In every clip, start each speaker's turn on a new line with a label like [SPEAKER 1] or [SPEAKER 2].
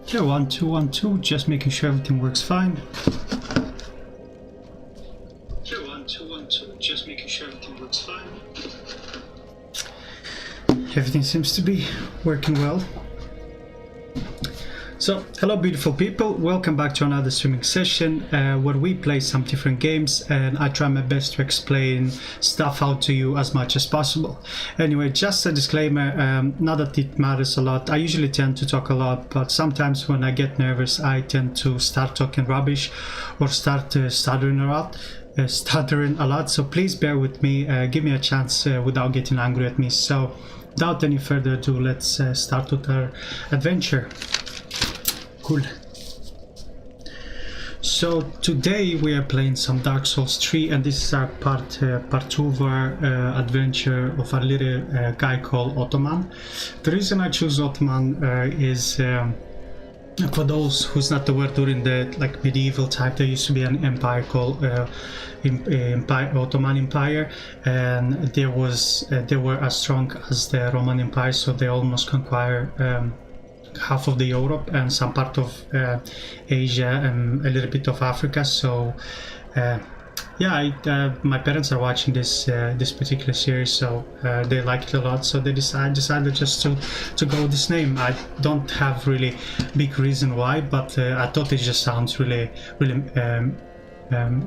[SPEAKER 1] Okay, 1 2 1 2, just making sure everything works fine. Okay, 1 2 1 2, just making sure everything works fine. Everything seems to be working well. So, hello beautiful people, welcome back to another streaming session where we play some different games and I try my best to explain stuff out to you as much as possible. Anyway, just a disclaimer, not that it matters a lot, I usually tend to talk a lot, but sometimes when I get nervous I tend to start talking rubbish or start stuttering a lot, so please bear with me, give me a chance without getting angry at me. So, without any further ado, let's start with our adventure. Cool. So today we are playing some Dark Souls 3 and this is our part 2 of our adventure of a little guy called Ottoman. The reason I choose Ottoman is for those who's not aware, during the medieval time there used to be an empire called Ottoman Empire, and they were as strong as the Roman Empire, so they almost conquer half of the Europe and some part of Asia and a little bit of Africa. So yeah, my parents are watching this particular series, so they like it a lot, so they decided just to go with this name. I don't have really big reason why, but I thought it just sounds really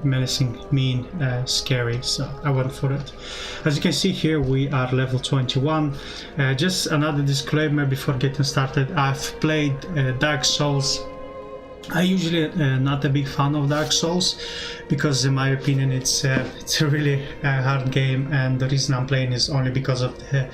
[SPEAKER 1] menacing, mean, scary, so I went for it. As you can see here, we are level 21. Just another disclaimer before getting started, I've played Dark Souls. I usually not a big fan of Dark Souls because in my opinion it's a really hard game, and the reason I'm playing is only because of the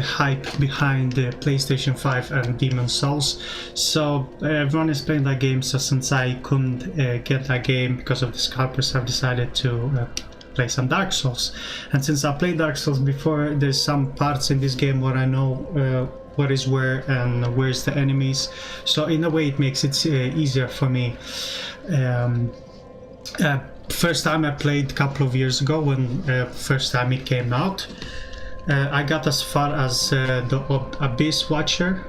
[SPEAKER 1] hype behind the PlayStation 5 and Demon's Souls. So everyone is playing that game, so since I couldn't get that game because of the scalpers, I've decided to play some Dark Souls. And since I played Dark Souls before, there's some parts in this game where I know what is where and where's the enemies, so in a way it makes it easier for me. First time I played a couple of years ago when first time it came out, I got as far as the Abyss Watcher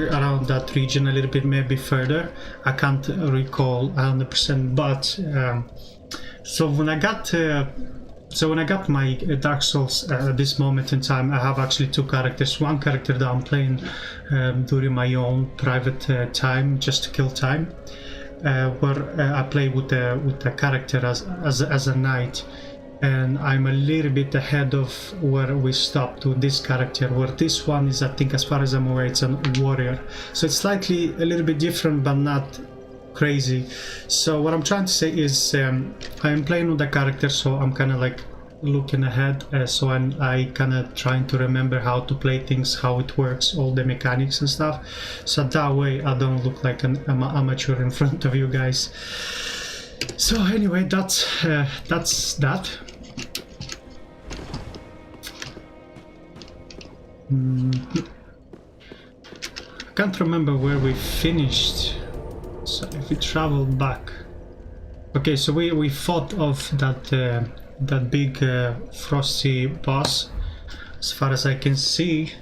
[SPEAKER 1] around that region, a little bit maybe further, I can't recall 100%, but so when I got my Dark Souls at this moment in time, I have actually two characters. One character that I'm playing during my own private time, just to kill time, where I play with a character as a knight, and I'm a little bit ahead of where we stopped with this character, where this one is, I think as far as I'm aware, it's a warrior. So it's slightly a little bit different, but not crazy. So what I'm trying to say is I'm playing with the character, so I'm kind of like looking ahead, so I kind of trying to remember how to play things, how it works, all the mechanics and stuff, so that way I don't look like an amateur in front of you guys. So anyway, that's that. I can't remember where we finished. So if we travel back, okay, so we fought off that big frosty boss, as far as I can see.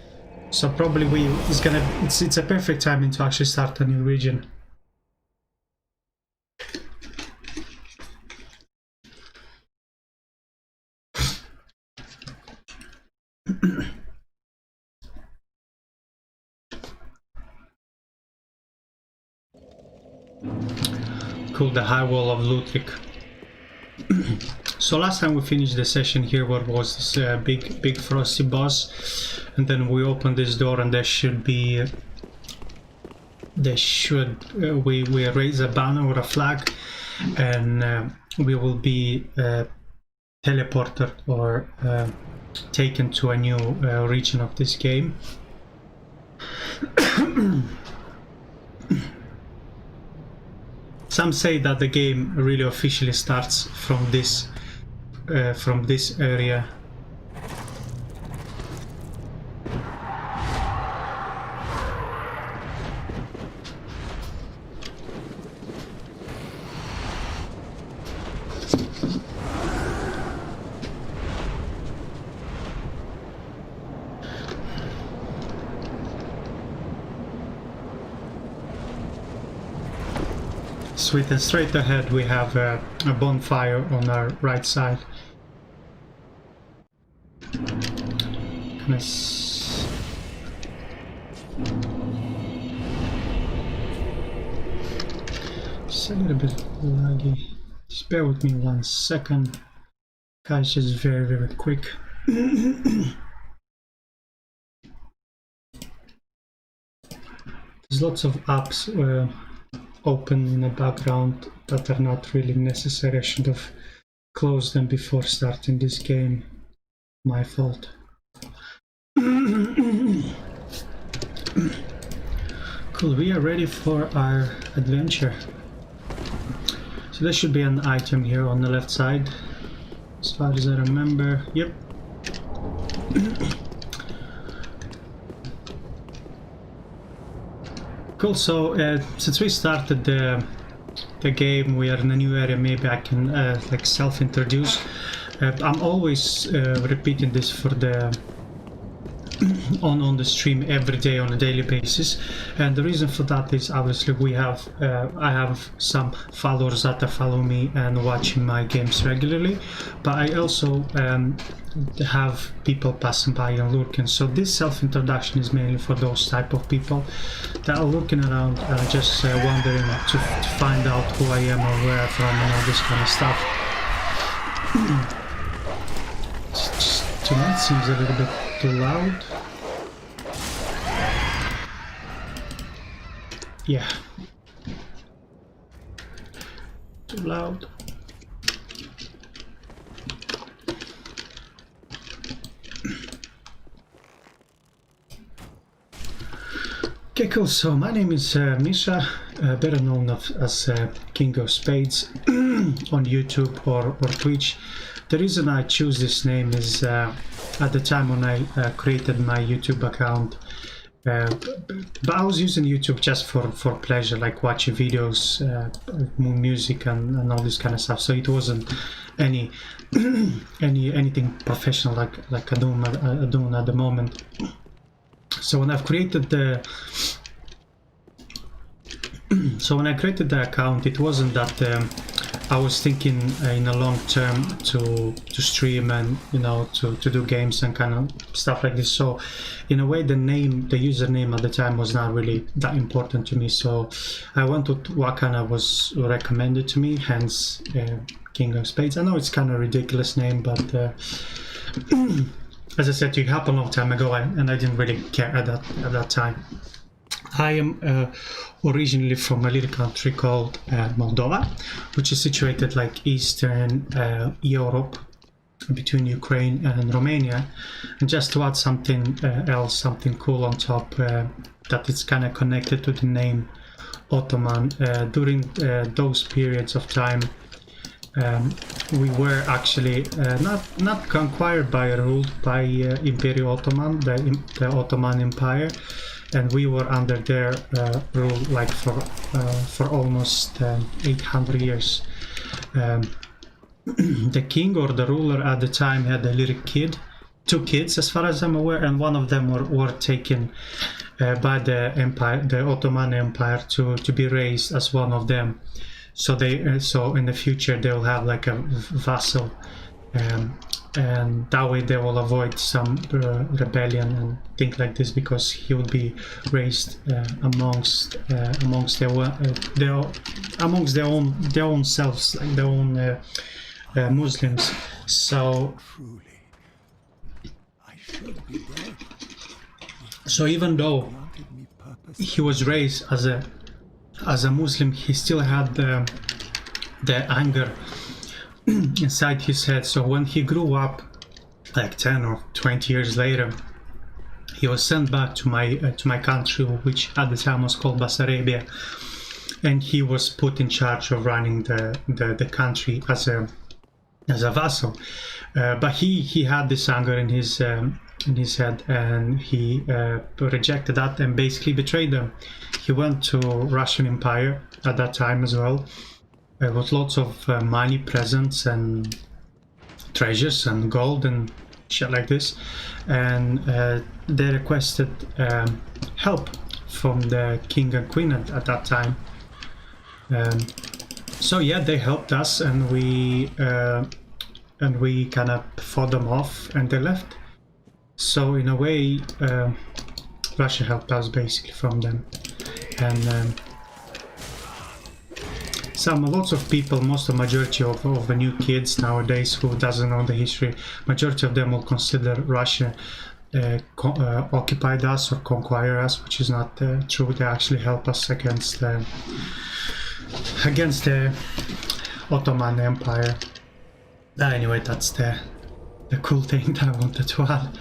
[SPEAKER 1] So probably it's a perfect timing to actually start a new region. Cool, the High Wall of Luthric. So last time we finished the session here, what was this big frosty boss, and then we opened this door and we raise a banner or a flag, and we will be teleported or taken to a new region of this game. Some say that the game really officially starts from this area. Sweet, and straight ahead we have a bonfire on our right side. It's a little bit laggy. Just bear with me 1 second. Guys, just very quick. There's lots of apps open in the background that are not really necessary. I should have closed them before starting this game. My fault. Cool, we are ready for our adventure. So there should be an item here on the left side, as far as I remember. Yep. Cool, so since we started the game, we are in a new area. Maybe I can like self-introduce. I'm always repeating this for the on the stream every day on a daily basis, and the reason for that is obviously we have I have some followers that are following me and watching my games regularly, but I also have people passing by and lurking. So this self-introduction is mainly for those type of people that are looking around and just wondering to find out who I am or where I'm from and all this kind of stuff. Tonight seems a little bit too loud. Yeah. Too loud. Okay, cool. So my name is Misha, better known as King of Spades on YouTube or Twitch. The reason I choose this name is at the time when I created my YouTube account, but I was using YouTube just for pleasure, like watching videos, music and all this kind of stuff. So it wasn't anything professional like I'm doing at the moment. So when I've created the account, it wasn't that I was thinking in a long term to stream and to do games and kind of stuff like this. So in a way, the username at the time was not really that important to me. So I went with what kind of was recommended to me, hence King of Spades. I know it's kind of a ridiculous name, but as I said, it happened a long time ago, and I didn't really care at that time. I am originally from a little country called Moldova, which is situated like Eastern Europe, between Ukraine and Romania. And just to add something else, something cool on top, that it's kind of connected to the name Ottoman. During those periods of time, we were actually not conquered by or ruled by Imperial Ottoman, the Ottoman Empire, and we were under their rule like for almost 800 years. The king or the ruler at the time had a little kid, 2 kids as far as I'm aware, and one of them were taken by the empire, the Ottoman Empire, to be raised as one of them. So so in the future they will have like a vassal, and that way they will avoid some rebellion and things like this, because he will be raised amongst their own selves, like their own Muslims. So even though he was raised as a Muslim, he still had the anger inside his head. So when he grew up, like 10 or 20 years later, he was sent back to my country, which at the time was called Bessarabia, and he was put in charge of running the country as a vassal. But he had this anger in his head, and he rejected that and basically betrayed them. He went to Russian Empire at that time as well, with lots of money, presents and treasures and gold and shit like this, and they requested help from the king and queen at that time. So yeah, they helped us, and we kind of fought them off, and they left. So in a way, Russia helped us basically from them, and lots of people, majority of the new kids nowadays who doesn't know the history, majority of them will consider Russia occupied us or conquer us, which is not true. They actually help us against the Ottoman Empire. Anyway, that's the cool thing that I wanted to add.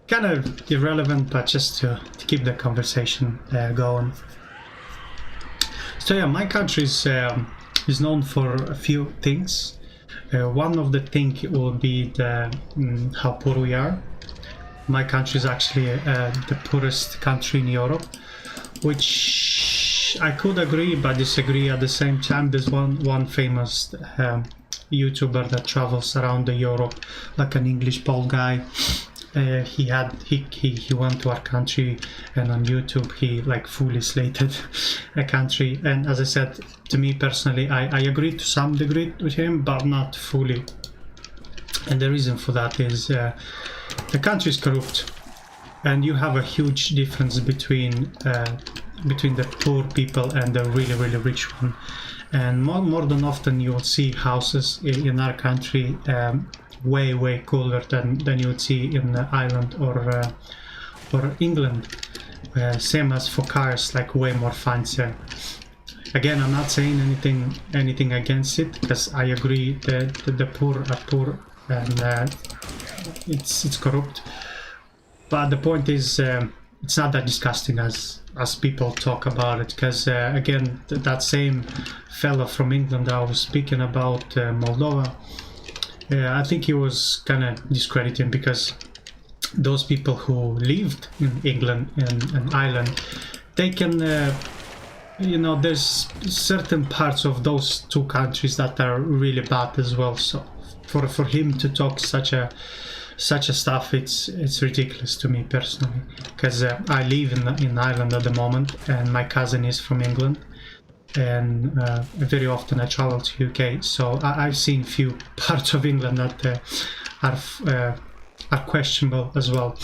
[SPEAKER 1] Kind of irrelevant, but just to keep the conversation going. So yeah, my country is known for a few things. One of the things will be how poor we are. My country is actually the poorest country in Europe, which I could agree but disagree at the same time. There's one famous YouTuber that travels around Europe, like an English Paul guy. He went to our country, and on YouTube he like fully slated a country. And as I said, to me personally, I agree to some degree with him, but not fully. And the reason for that is the country is corrupt, and you have a huge difference between the poor people and the really rich one. And more than often you will see houses in our country way cooler than you would see in Ireland or England. Same as for cars, like way more fancy. Again, I'm not saying anything against it, because I agree that the poor are poor, and it's corrupt. But the point is, it's not that disgusting as people talk about it, because again, that same fella from England that I was speaking about, Moldova, I think he was kind of discrediting, because those people who lived in England and Ireland, they can, there's certain parts of those two countries that are really bad as well. So for him to talk such a stuff, it's ridiculous to me personally, because I live in Ireland at the moment, and my cousin is from England, and very often I travel to UK, so I've seen few parts of England that are questionable as well.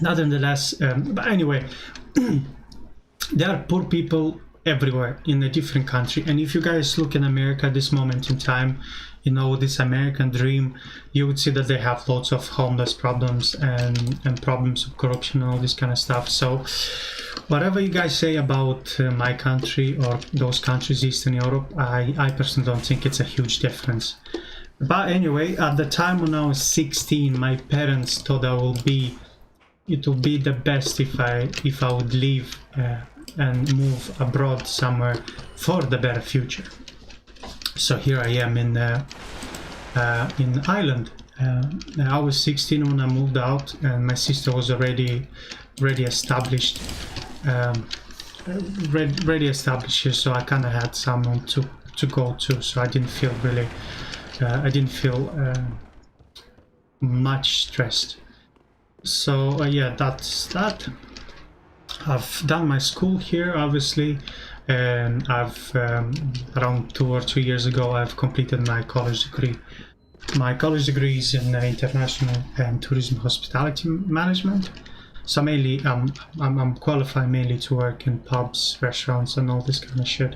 [SPEAKER 1] Nonetheless, but anyway, there are poor people everywhere in a different country, and if you guys look in America at this moment in time, this American dream, you would see that they have lots of homeless problems and problems of corruption and all this kind of stuff. So whatever you guys say about my country or those countries Eastern Europe, I personally don't think it's a huge difference. But anyway, at the time when I was 16, my parents thought it would be the best if I would leave and move abroad somewhere for the better future. So here I am in Ireland. I was 16 when I moved out, and my sister was already established, ready established here. So I kind of had someone to go to. So I didn't feel much stressed. So yeah, that's that. I've done my school here, obviously, and I've around 2 or 3 years ago I've completed my college degree. My college degree is in international and tourism hospitality management. So mainly I'm qualified mainly to work in pubs, restaurants, and all this kind of shit.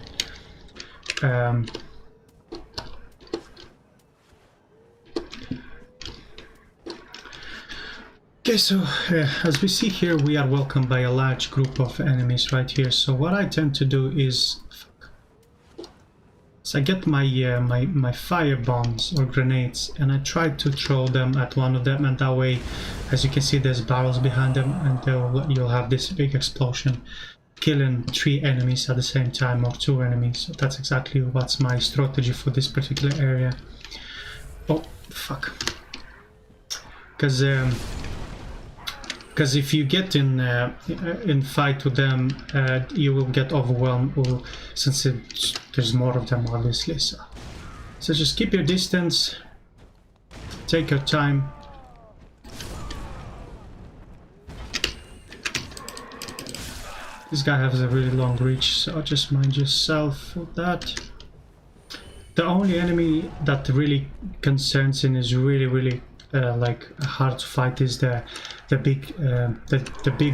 [SPEAKER 1] Okay, so as we see here, we are welcomed by a large group of enemies right here. So what I tend to do is I get my fire bombs or grenades, and I try to throw them at one of them, and that way, as you can see, there's barrels behind them, and you'll have this big explosion, killing 3 enemies at the same time, or 2 enemies. So that's exactly what's my strategy for this particular area. Oh fuck! Because if you get in fight with them, you will get overwhelmed, since there's more of them, obviously. So just keep your distance, take your time. This guy has a really long reach, so just mind yourself with that. The only enemy that really concerns him is really like hard to fight is the big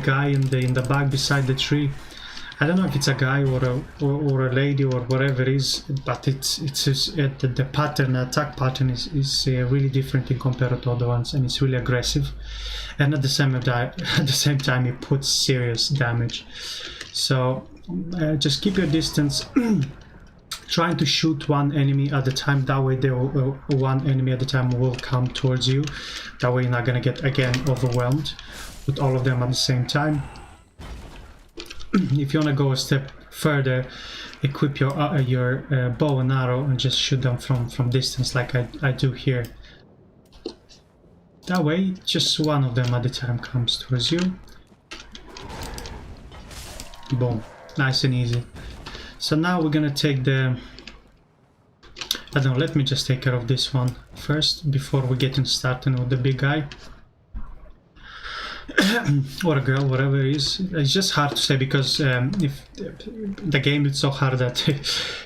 [SPEAKER 1] guy in the back beside the tree. I don't know if it's a guy or a lady or whatever it is, but the pattern, attack pattern is really different in compared to other ones, and it's really aggressive. And at the same time, it puts serious damage. So just keep your distance. Trying to shoot one enemy at a time. That way, one enemy at a time will come towards you. That way, you're not gonna get again overwhelmed with all of them at the same time. If you want to go a step further, equip your bow and arrow and just shoot them from distance like I do here. That way, just one of them at a time comes towards you. Boom. Nice and easy. So now we're gonna take the... I don't know, let me just take care of this one first before we get started with the big guy. Or a girl, whatever it is. It's just hard to say because if the game is so hard that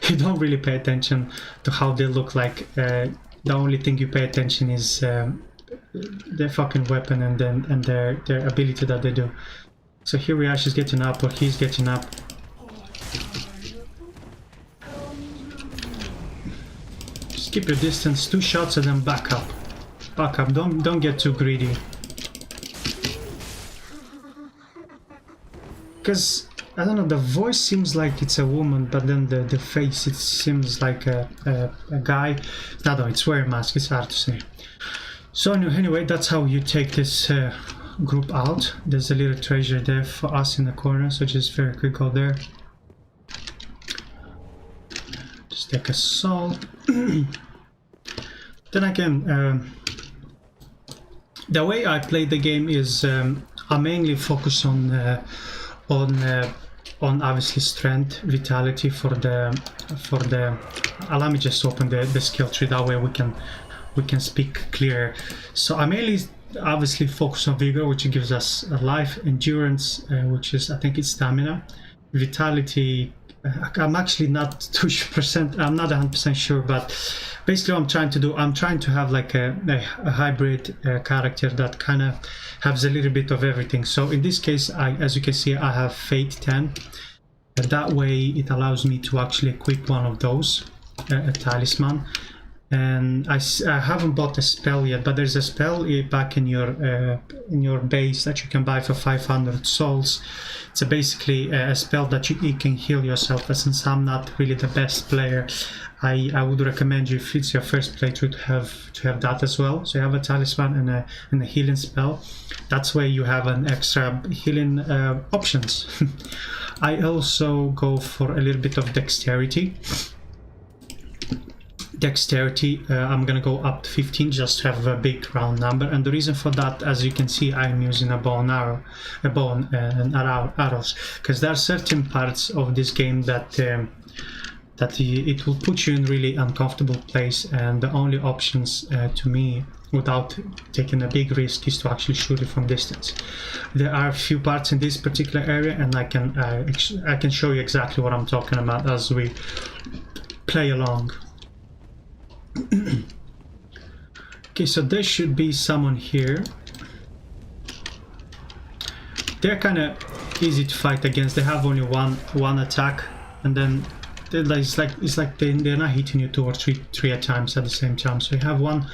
[SPEAKER 1] you don't really pay attention to how they look like. The only thing you pay attention is their fucking weapon and their ability that they do. So here we are, she's getting up, or he's getting up. Just keep your distance, 2 shots and then back up. Back up, don't get too greedy. Because, I don't know, the voice seems like it's a woman, but then the face, it seems like a guy. I don't know, it's wearing a mask, it's hard to say. So anyway, that's how you take this group out. There's a little treasure there for us in the corner, so just very quick go there. Just take a soul. Then again, the way I play the game is I mainly focus on obviously strength, vitality for the. Allow me just open the skill tree. That way we can speak clear. So I mainly obviously focus on vigor, which gives us a life, endurance, which is I think it's stamina, vitality. I'm actually not 2%. I'm not 100% sure, but basically what I'm trying to have like a hybrid character that kind of has a little bit of everything. So in this case, as you can see, I have Fate 10. And that way it allows me to actually equip one of those, a talisman. And I haven't bought a spell yet, but there's a spell back in your base that you can buy for 500 souls. It's basically a spell that you can heal yourself. But since I'm not really the best player, I would recommend you, if it's your first playthrough, to have that as well. So you have a talisman and a healing spell. That's where you have an extra healing options. I also go for a little bit of dexterity. I'm gonna go up to 15 just to have a big round number, and the reason for that, as you can see, I'm using a bow and arrows, because there are certain parts of this game that it will put you in really uncomfortable place, and the only options to me, without taking a big risk, is to actually shoot it from distance. There are a few parts in this particular area, and I can show you exactly what I'm talking about as we play along. Okay, so there should be someone here. They're kind of easy to fight against. They have only one attack, and then it's like they're not hitting you 2 or 3 times at the same time. So you have one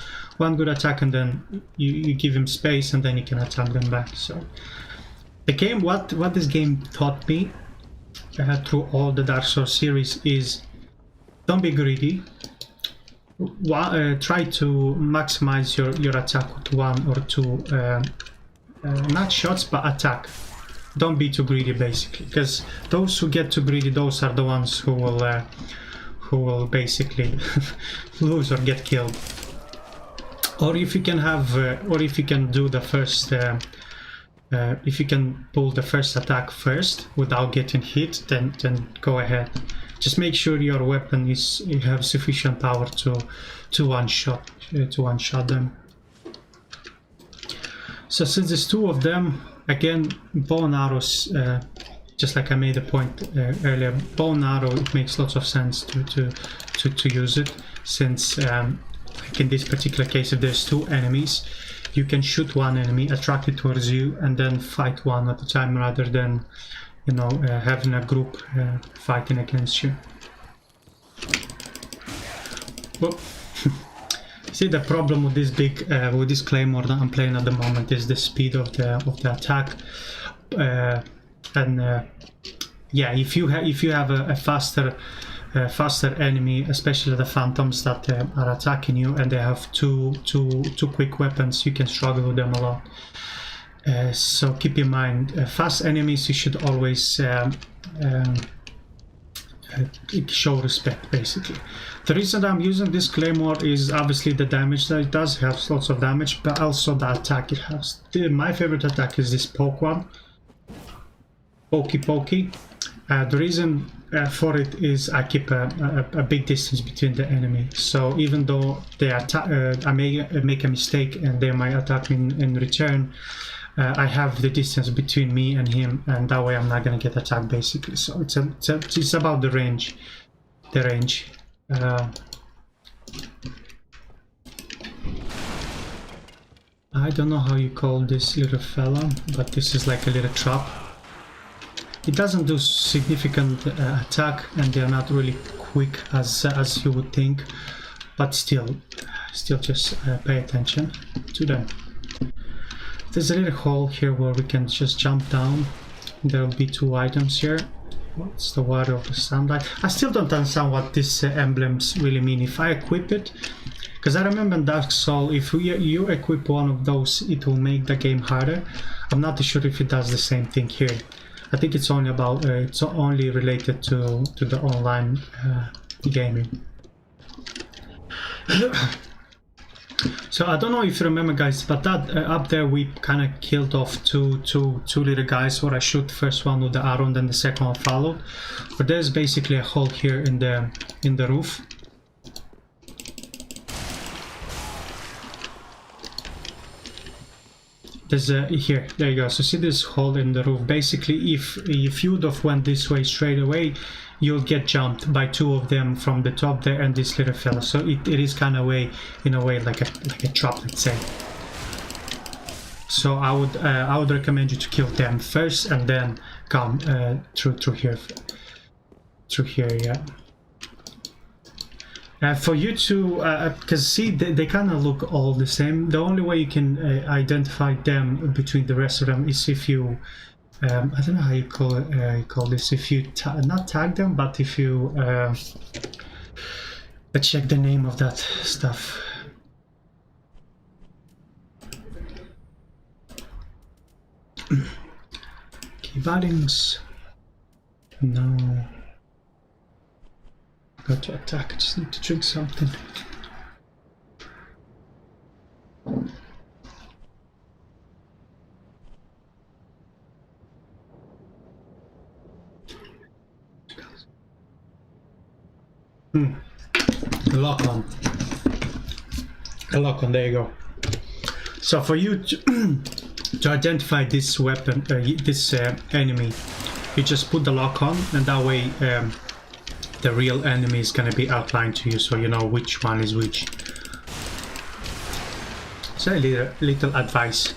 [SPEAKER 1] good attack, and then you give him space, and then you can attack them back. So the game, what this game taught me through all the Dark Souls series is, don't be greedy. Try to maximize your attack with 1 or 2 not shots, but attack. Don't be too greedy, basically, because those who get too greedy, those are the ones who will basically lose or get killed. Or if you can have, or if you can do the first, if you can pull the first attack first without getting hit, then go ahead. Just make sure your weapon you have sufficient power to one shot them. So since there's 2 of them, again, bow and arrows just like I made a point earlier, bow and arrow, it makes lots of sense to use it, since like in this particular case, if there's two enemies, you can shoot one enemy, attract it towards you, and then fight one at a time, rather than, you know, having a group fighting against you. Well, see, the problem with this with this claymore that I'm playing at the moment is the speed of the attack, and yeah, if you have a faster enemy, especially the phantoms that are attacking you, and they have two quick weapons, you can struggle with them a lot. So keep in mind, fast enemies you should always show respect, basically. The reason I'm using this claymore is obviously the damage that it does. It has lots of damage, but also the attack it has. My favorite attack is this poke one. Pokey. The reason for it is I keep a big distance between the enemy. So even though they attack, I may make a mistake and they might attack me in return, I have the distance between me and him, and that way I'm not gonna get attacked, basically. So it's about the range. I don't know how you call this little fella, but this is like a little trap. It doesn't do significant attack, and they're not really quick as you would think, but still just pay attention to them. There's a little hole here where we can just jump down. There will be two items here. What's the water of the sunlight? I still don't understand what these emblems really mean. If I equip it, because I remember in Dark Souls, if you equip one of those, it will make the game harder. I'm not sure if it does the same thing here. I think it's only about it's only related to the online gaming. So I don't know if you remember, guys, but that up there we kind of killed off two little guys, where I shoot the first one with the arrow and then the second one followed. But there's basically a hole here in the roof. There's here, there you go. So see this hole in the roof. Basically, if you would have went this way straight away, you'll get jumped by two of them from the top there and this little fella. So it is kind of in a way like a trap, let's say. So I would recommend you to kill them first and then come through here, yeah. For you to, because see, they kind of look all the same. The only way you can identify them between the rest of them is if you, I don't know how you call this. If you not tag them, but if you let's check the name of that stuff. Keybiddings. No. Got to attack. I just need to drink something. Lock on. There you go. So for you to identify this weapon, this enemy, you just put the lock on, and that way the real enemy is going to be outlined to you, so you know which one is which. So a little advice.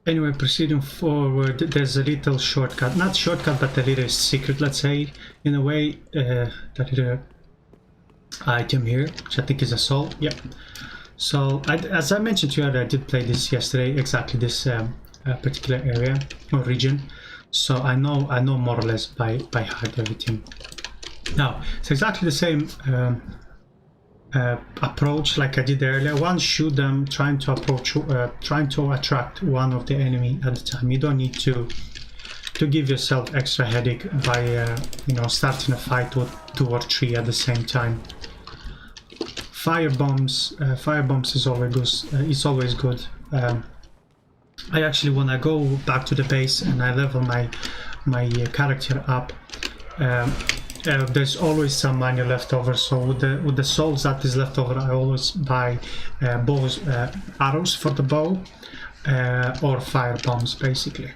[SPEAKER 1] Anyway, proceeding forward, there's a little shortcut, not shortcut, but a little secret, let's say, in a way. That little item here, which I think is a soul. Yep. So as I mentioned to you, I did play this yesterday, exactly this particular area or region. So I know more or less by heart everything. Now it's exactly the same approach like I did earlier. One, shoot them, trying to attract one of the enemy at a time. You don't need to give yourself extra headache by starting a fight with 2 or 3 at the same time. Fire bombs is always good. I actually, when I go back to the base and I level my character up, there's always some money left over. So with the souls that is left over, I always buy arrows for the bow, or fire bombs basically.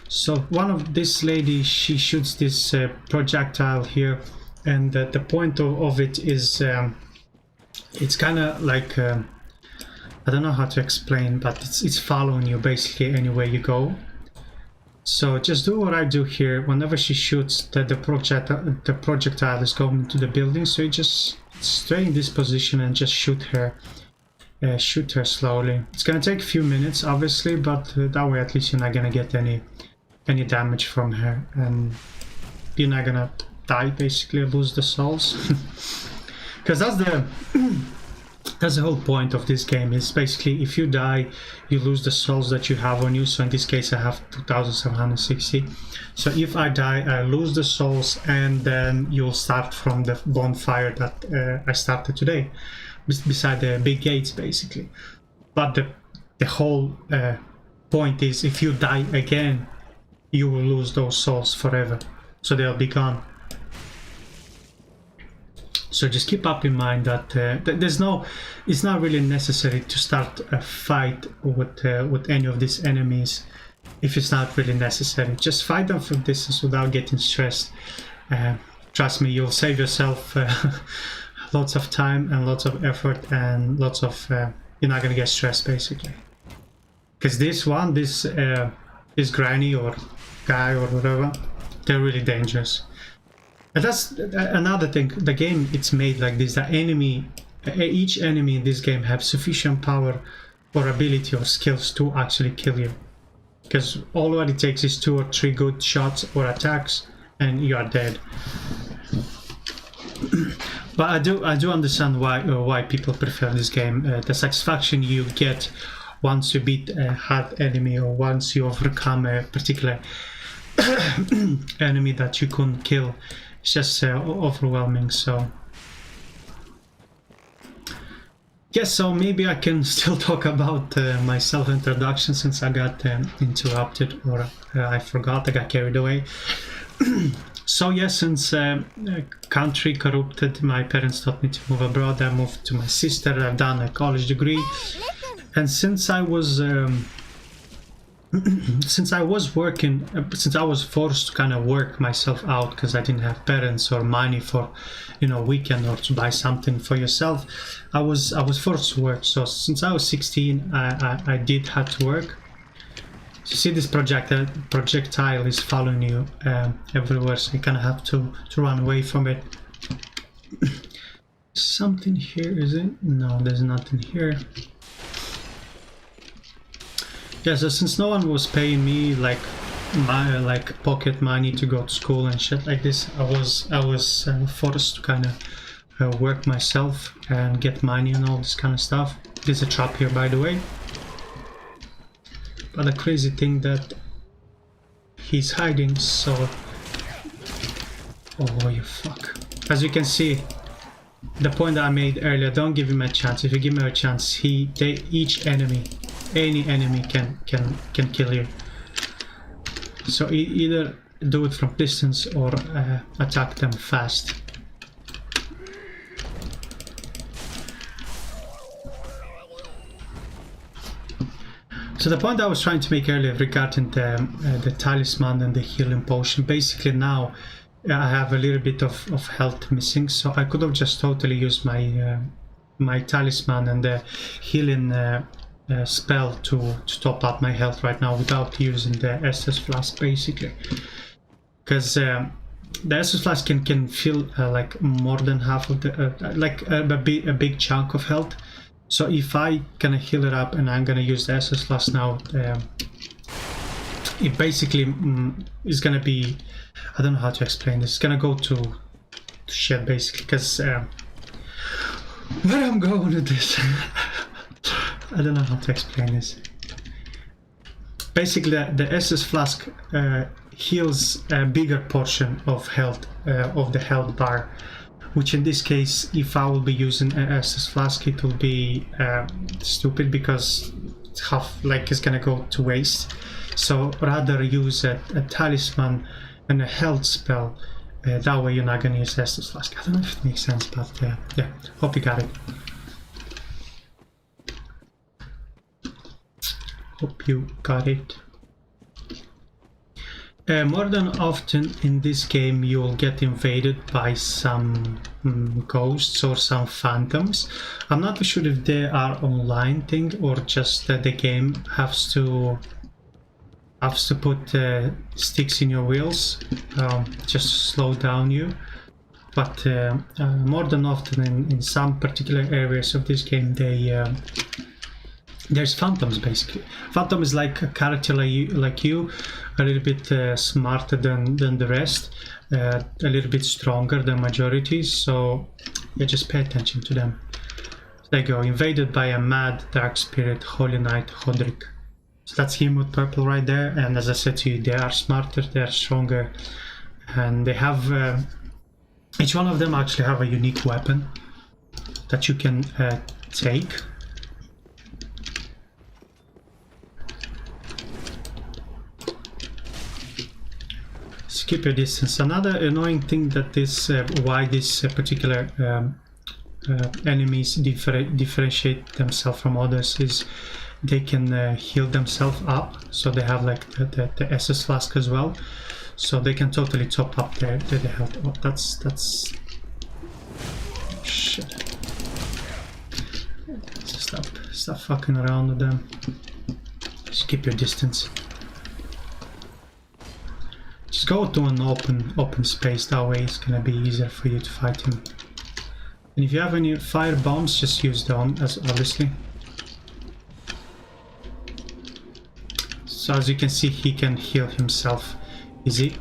[SPEAKER 1] So one of this lady, she shoots this projectile here, and the point of it is it's kind of like I don't know how to explain, but it's following you basically anywhere you go. So just do what I do here. Whenever she shoots, the projectile is going into the building, so you just stay in this position and just shoot her slowly. It's gonna take a few minutes obviously, but that way at least you're not gonna get any damage from her, and you're not gonna die basically, lose the souls. Because that's the whole point of this game, is basically if you die you lose the souls that you have on you. So in this case I have 2760, so if I die I lose the souls, and then you'll start from the bonfire that I started today beside the big gates basically. But the whole point is if you die again you will lose those souls forever, so they'll be gone. So just keep up in mind that it's not really necessary to start a fight with any of these enemies if it's not really necessary. Just fight them from distance without getting stressed. Trust me, you'll save yourself lots of time and lots of effort, and lots of you're not gonna get stressed basically. Because this granny or guy or whatever, they're really dangerous. And that's another thing, the game it's made like this, that each enemy in this game have sufficient power or ability or skills to actually kill you. Because all what it takes is 2 or 3 good shots or attacks and you are dead. But I do understand why people prefer this game. The satisfaction you get once you beat a hard enemy, or once you overcome a particular enemy that you couldn't kill, it's just overwhelming. So yes, so maybe I can still talk about my self-introduction, since I got interrupted, or I forgot, I got carried away. So yes, since country corrupted, my parents taught me to move abroad. I moved to my sister. I've done a college degree, and since I was working, since I was forced to kind of work myself out because I didn't have parents or money for, weekend or to buy something for yourself, I was forced to work. So since I was 16, I did have to work. So you see this projectile is following you everywhere, so you kind of have to run away from it. Something here, is it? No, there's nothing here. Yeah, so since no one was paying me like my pocket money to go to school and shit like this, I was forced to kind of work myself and get money and all this kind of stuff. There's a trap here, by the way. But the crazy thing that he's hiding, so oh you fuck. As you can see, the point that I made earlier, don't give him a chance. If you give him a chance, each enemy, any enemy can kill you. So either do it from distance or attack them fast. So the point I was trying to make earlier regarding the talisman and the healing potion, basically now I have a little bit of health missing, so I could have just totally used my talisman and the healing spell to top up my health right now without using the SS flask basically. Because the SS flask can fill like more than half of the like a big chunk of health. So if I gonna heal it up and I'm gonna use the SS flask now, it basically is gonna be, I don't know how to explain this, it's gonna go to shit basically, because where I'm going with this I don't know how to explain this. Basically the SS flask heals a bigger portion of health of the health bar, which in this case, if I will be using an SS flask, it will be stupid because it's gonna go to waste. So rather use a talisman and a health spell. That way you're not gonna use SS flask. I don't know if it makes sense, but yeah, hope you got it. Hope you got it. More than often in this game you'll get invaded by some ghosts or some phantoms. I'm not sure if they are online thing or just that the game has to put sticks in your wheels just to slow down you. But more than often in some particular areas of this game there's phantoms basically. Phantom is like a character like you, a little bit smarter than the rest, a little bit stronger than majority, so yeah, just pay attention to them. There you go, invaded by a mad dark spirit, Holy Knight Hodrick. So that's him with purple right there, and as I said to you, they are smarter, they are stronger, and they have each one of them actually have a unique weapon that you can take. Keep your distance. Another annoying thing that is why this particular enemies differentiate themselves from others is they can heal themselves up. So they have like the SS flask as well, so they can totally top up their health. Oh, that's shit. Stop fucking around with them. Just keep your distance. Just go to an open space, that way it's gonna be easier for you to fight him. And if you have any fire bombs, just use them, as obviously. So as you can see, he can heal himself easy.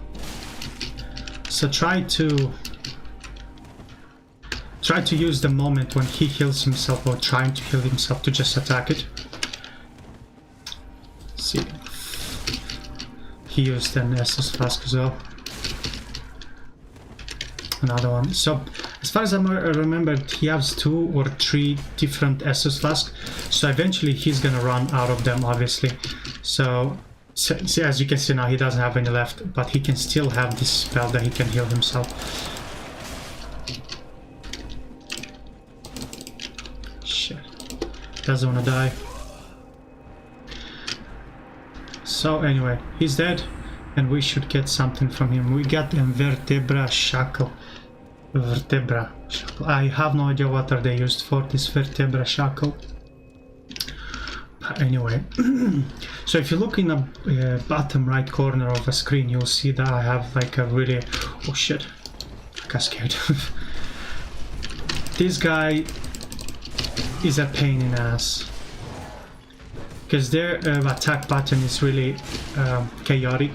[SPEAKER 1] So try to use the moment when he heals himself or trying to heal himself to just attack it. See. He used an SS flask as well. Another one. So as far as I remember, he has 2 or 3 different SS flasks. So eventually he's gonna run out of them, obviously. So as you can see now, he doesn't have any left, but he can still have this spell that he can heal himself. Shit. Doesn't wanna die. So anyway, he's dead, and we should get something from him. We got a vertebra shackle. Vertebra shackle. I have no idea what are they used for, this vertebra shackle. But anyway, so if you look in the bottom right corner of the screen, you'll see that I have like a really... Oh shit, I got scared. This guy is a pain in the ass, because their attack pattern is really chaotic,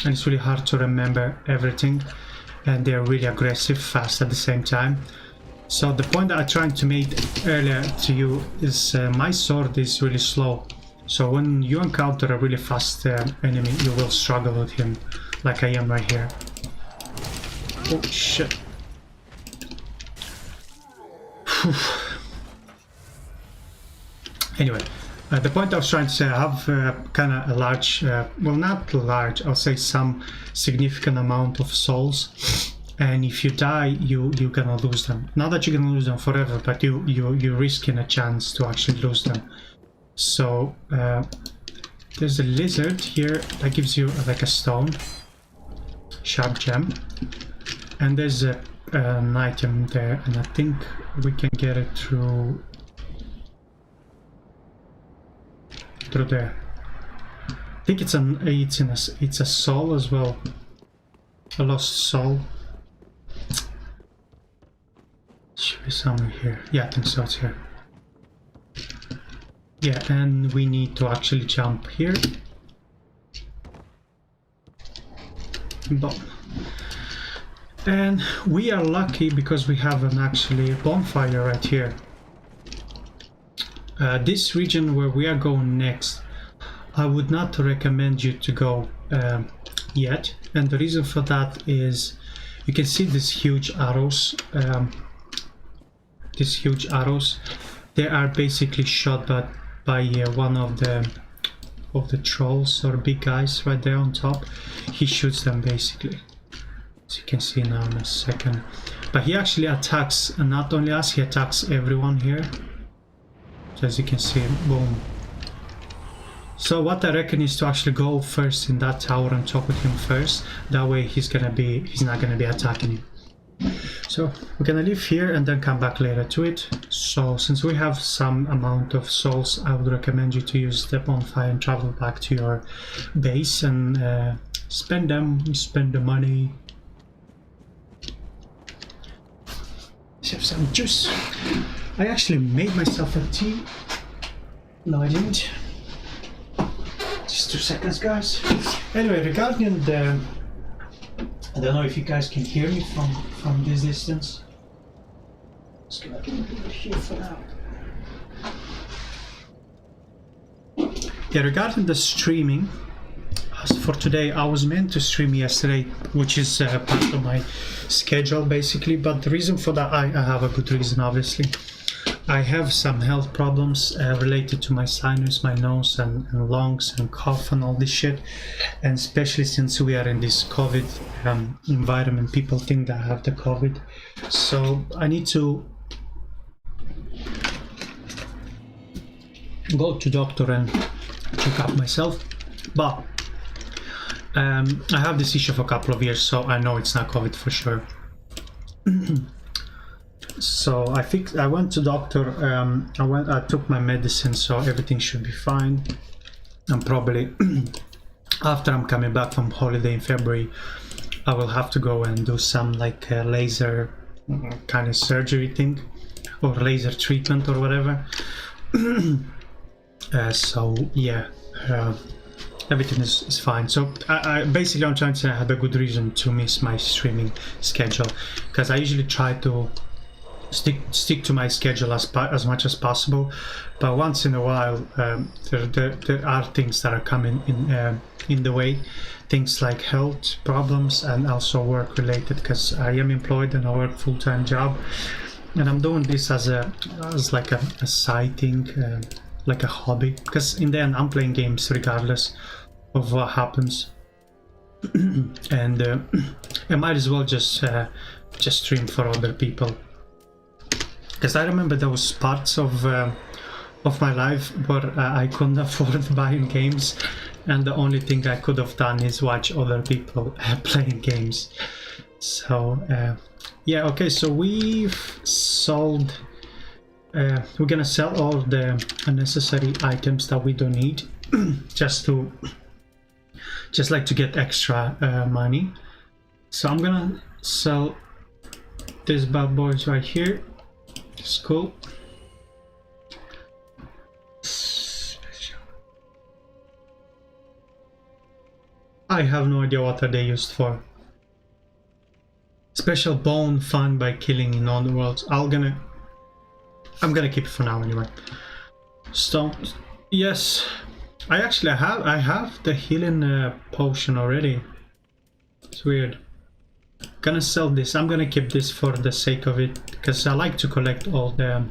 [SPEAKER 1] and it's really hard to remember everything, and they're really aggressive, fast at the same time. So the point that I tried to make earlier to you is my sword is really slow, so when you encounter a really fast enemy, you will struggle with him, like I am right here. Oh shit. Anyway, the point I was trying to say, I have kind of a large, well not large, I'll say some significant amount of souls, and if you die, you're gonna lose them. Not that you're gonna lose them forever, but you're risking a chance to actually lose them. So there's a lizard here that gives you like a stone, sharp gem, and there's an item there, and I think we can get it through there. I think it's a soul as well, a lost soul. Should be somewhere here. Yeah, I think so. It's here. Yeah, and we need to actually jump here. Boom. And we are lucky because we have an actually bonfire right here. This region where we are going next, I would not recommend you to go yet, and the reason for that is you can see these huge arrows. They are basically shot by one of the trolls or big guys right there on top. He shoots them basically, as you can see now in a second. But he actually attacks, and not only us, he attacks everyone here. So as you can see, boom. So what I reckon is to actually go first in that tower and talk with him first. That way he's not gonna be attacking you. So we're gonna leave here and then come back later to it. So since we have some amount of souls, I would recommend you to use the bonfire and travel back to your base and spend the money. Let's have some juice. I actually made myself a tea. No, I didn't. Just 2 seconds, guys. Anyway, regarding the, I don't know if you guys can hear me from this distance. Just gonna keep it here for now. Yeah, regarding the streaming, as for today, I was meant to stream yesterday, which is part of my schedule basically, but the reason for that, I have a good reason, obviously. I have some health problems related to my sinus, my nose and lungs and cough and all this shit, and especially since we are in this COVID environment, people think that I have the COVID, so I need to go to doctor and check up myself. But I have this issue for a couple of years, so I know it's not COVID for sure. So I think I went to doctor. I took my medicine, so everything should be fine. And probably after I'm coming back from holiday in February, I will have to go and do some like laser kind of surgery thing, or laser treatment or whatever. So yeah, everything is fine. So I basically, I'm trying to say I had a good reason to miss my streaming schedule, because I usually try to stick to my schedule as much as possible, but once in a while there are things that are coming in the way, things like health problems and also work related, because I am employed and I work full-time job, and I'm doing this as like a side thing, like a hobby, because in the end I'm playing games regardless of what happens. And I might as well just stream for other people, because I remember there was parts of my life where I couldn't afford buying games, and the only thing I could have done is watch other people playing games. So yeah, okay, so we've sold, we're gonna sell all the unnecessary items that we don't need just like to get extra money. So I'm gonna sell these bad boys right here. It's cool. I have no idea what are they used for. Special bone found by killing in other worlds. I'm gonna keep it for now anyway. Stone. Yes, I have the healing potion already. It's weird. Gonna sell this. I'm gonna keep this for the sake of it, because I like to collect all the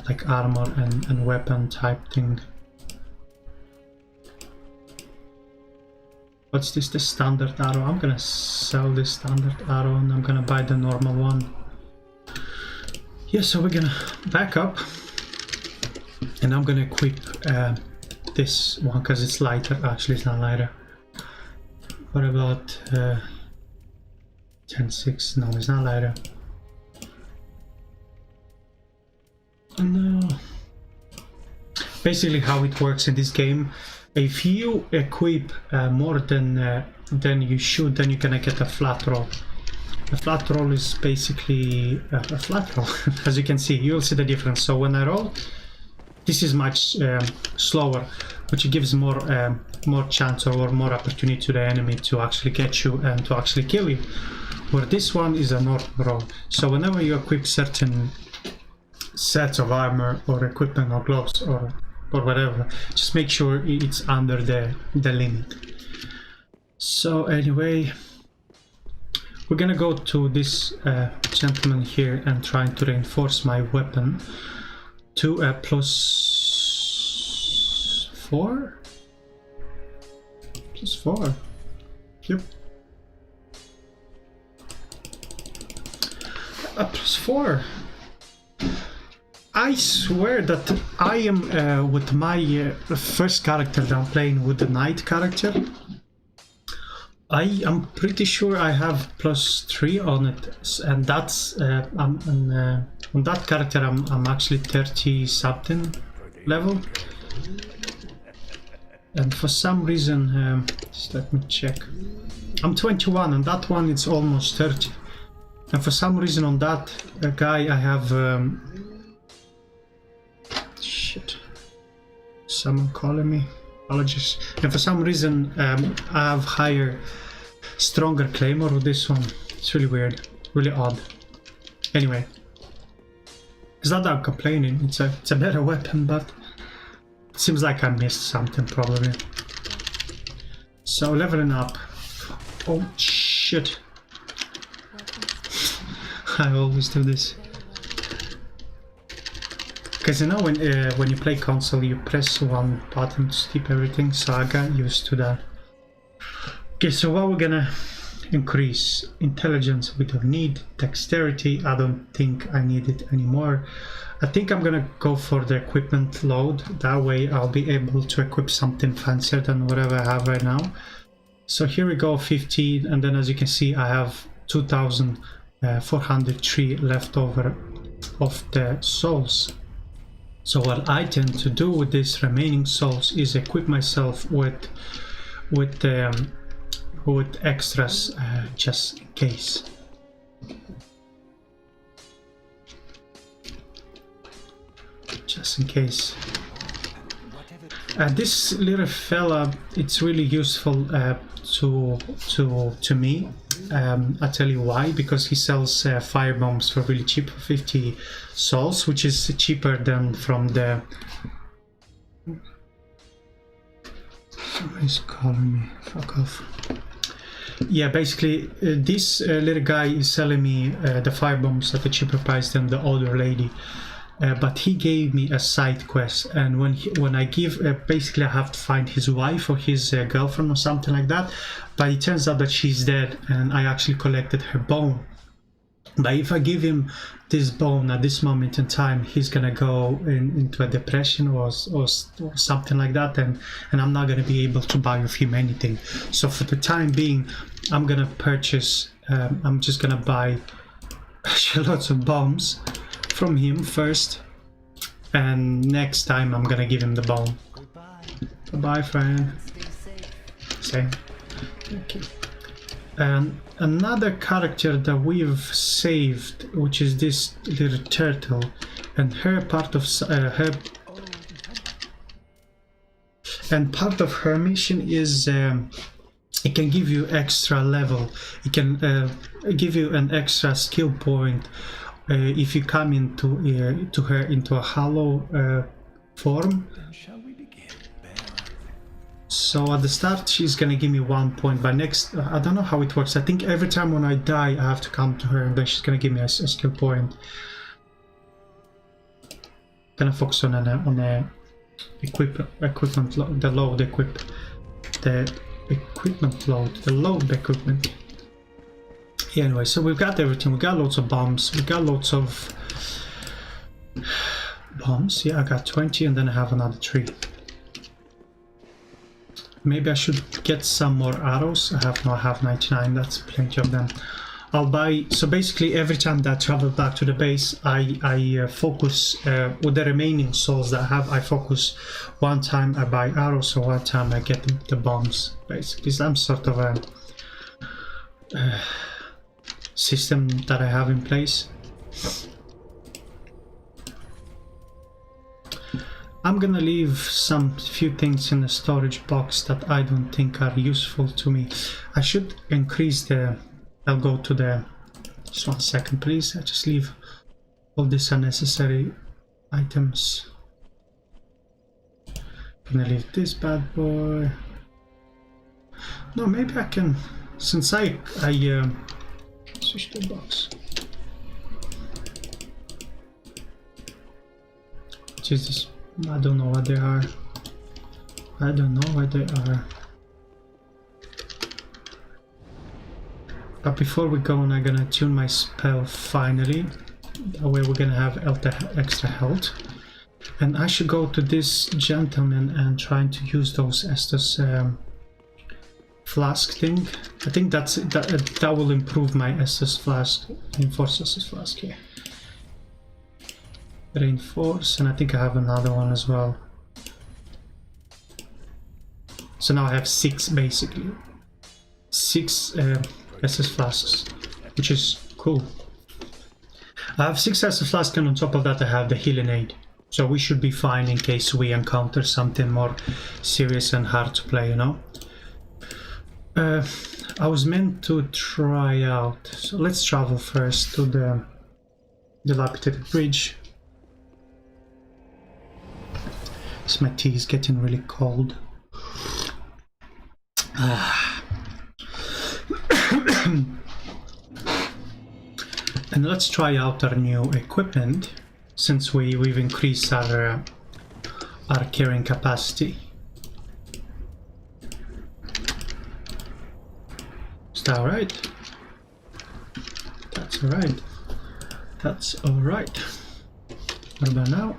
[SPEAKER 1] like armor and weapon type thing. What's this? The standard arrow. I'm gonna sell this standard arrow and I'm gonna buy the normal one. Yeah, so we're gonna back up and I'm gonna equip this one because it's lighter. Actually, it's not lighter. What about 10-6? No, it's not lighter. No. Basically, how it works in this game, if you equip more than you should, then you're gonna get a flat roll. A flat roll is basically a flat roll. As you can see, you'll see the difference. So when I roll, this is much slower, which gives more chance or more opportunity to the enemy to actually get you and to actually kill you. Where this one is a normal roll. So whenever you equip certain sets of armor or equipment or gloves or whatever, just make sure it's under the limit. So anyway, we're gonna go to this gentleman here and trying to reinforce my weapon to a +4? +4. Yep. A +4. I swear that I am with my first character that I'm playing with the knight character. I am pretty sure I have +3 on it, and that's on that character I'm actually 30 something level, and for some reason, just let me check. I'm 21, and that one it's almost 30, and for some reason on that guy I have shit. Someone calling me. Apologies. And for some reason, I have higher, stronger claymore with this one. It's really weird, really odd. Anyway, it's not that I'm complaining. It's a better weapon, but it seems like I missed something probably. So leveling up. Oh shit! I always do this. Because you know when you play console you press one button to skip everything, so I got used to that. Okay, so what we're gonna increase? Intelligence we don't need. Dexterity I don't think I need it anymore. I think I'm gonna go for the equipment load, that way I'll be able to equip something fancier than whatever I have right now. So here we go, 15, and then as you can see I have 2,403 left over of the souls. So what I tend to do with these remaining souls is equip myself with extras just in case. Just in case. This little fella, it's really useful to me. I'll tell you why, because he sells fire bombs for really cheap, for 50 souls, which is cheaper than from the... Somebody's calling me, fuck off. Yeah, basically this little guy is selling me the fire bombs at a cheaper price than the older lady. But he gave me a side quest, and when I give, basically I have to find his wife or his girlfriend or something like that, but it turns out that she's dead and I actually collected her bone. But if I give him this bone at this moment in time, he's gonna go into a depression or something like that, and I'm not gonna be able to buy with him anything. So for the time being, I'm gonna purchase, I'm just gonna buy lots of bombs from him first, and next time I'm gonna give him the bone. Goodbye, friend. Same. Okay. And another character that we've saved, which is this little turtle, and her part of her mission is it can give you extra level. It can give you an extra skill point if you come into her into a hollow form. So at the start she's gonna give me 1 point, but next I don't know how it works. I think every time when I die I have to come to her and then she's gonna give me a skill point. Gonna focus on a equipment load, the load equip, the equipment load, the load equipment. Yeah, anyway, so we've got everything. We got loads of bombs. We got loads of bombs. Yeah, I got 20 and then I have another 3. Maybe I should get some more arrows. I have 99. That's plenty of them. I'll buy. So basically, every time that I travel back to the base, I focus with the remaining souls that I have. I focus. One time I buy arrows, so one time I get the bombs. Basically, some sort of a system that I have in place. I'm gonna leave some few things in the storage box that I don't think are useful to me. I should increase the... I'll go to the... Just 1 second please. I just leave all these unnecessary items. Gonna leave this bad boy. No, maybe I can... Since I switch the box. What is this? I don't know what they are. I don't know what they are. But before we go on, I'm gonna tune my spell finally. That way we're gonna have extra health. And I should go to this gentleman and trying to use those Estus flask thing. I think that will improve my Estus flask, reinforce Estus flask here. Reinforce, and I think I have another one as well. So now I have 6 basically. 6 Estus flasks, which is cool. I have 6 Estus flasks, and on top of that I have the healing aid. So we should be fine in case we encounter something more serious and hard to play, you know. I was meant to try out, so let's travel first to the dilapidated bridge. So my tea is getting really cold. And let's try out our new equipment, since we've increased our carrying capacity. Is that alright? That's alright. That's alright. What about now?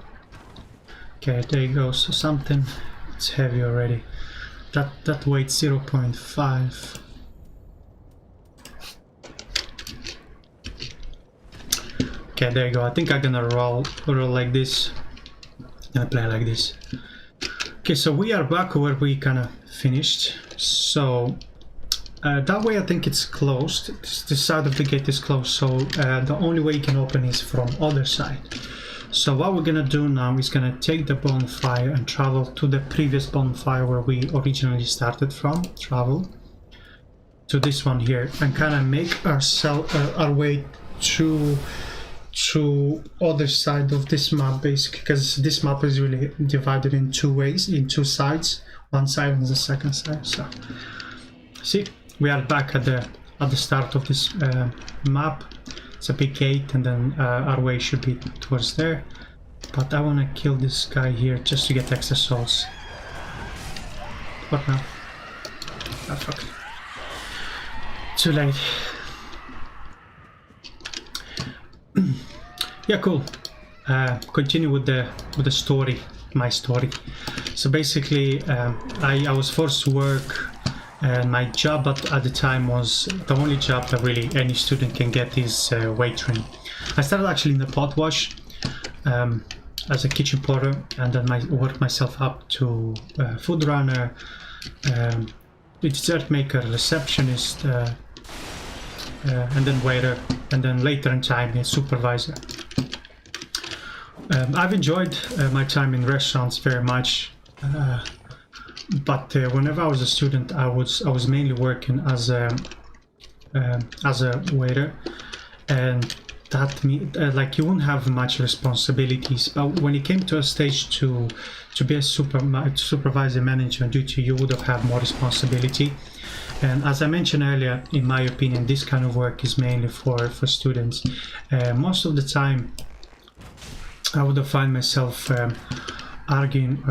[SPEAKER 1] Okay, there you go. So something, it's heavy already. That weight 0.5. Okay, there you go. I think I'm gonna roll like this. I'm gonna play like this. Okay, so we are back where we kind of finished. So that way I think it's closed. This side of the gate is closed, so the only way you can open is from other side. So what we're gonna do now is gonna take the bonfire and travel to the previous bonfire where we originally started from. Travel to this one here and kind of make our way to other side of this map, basically, because this map is really divided in 2 ways, in 2 sides, one side and the second side. So see, we are back at the start of this map. It's a big gate, and then our way should be towards there, but I want to kill this guy here just to get extra souls. What now? Ah, fuck. Too late. Yeah, cool. Continue with the story, my story. So basically, I was forced to work, and my job at the time was the only job that really any student can get is waitering. I started actually in the pot wash as a kitchen porter, and then I worked myself up to food runner, dessert maker, receptionist, and then waiter, and then later in time a supervisor. I've enjoyed my time in restaurants very much, but whenever I was a student, I was mainly working as a waiter, and that like you wouldn't have much responsibilities. But when it came to a stage to be a supervisor management duty, you would have had more responsibility. And as I mentioned earlier, in my opinion, this kind of work is mainly for students. Most of the time, I would have found myself arguing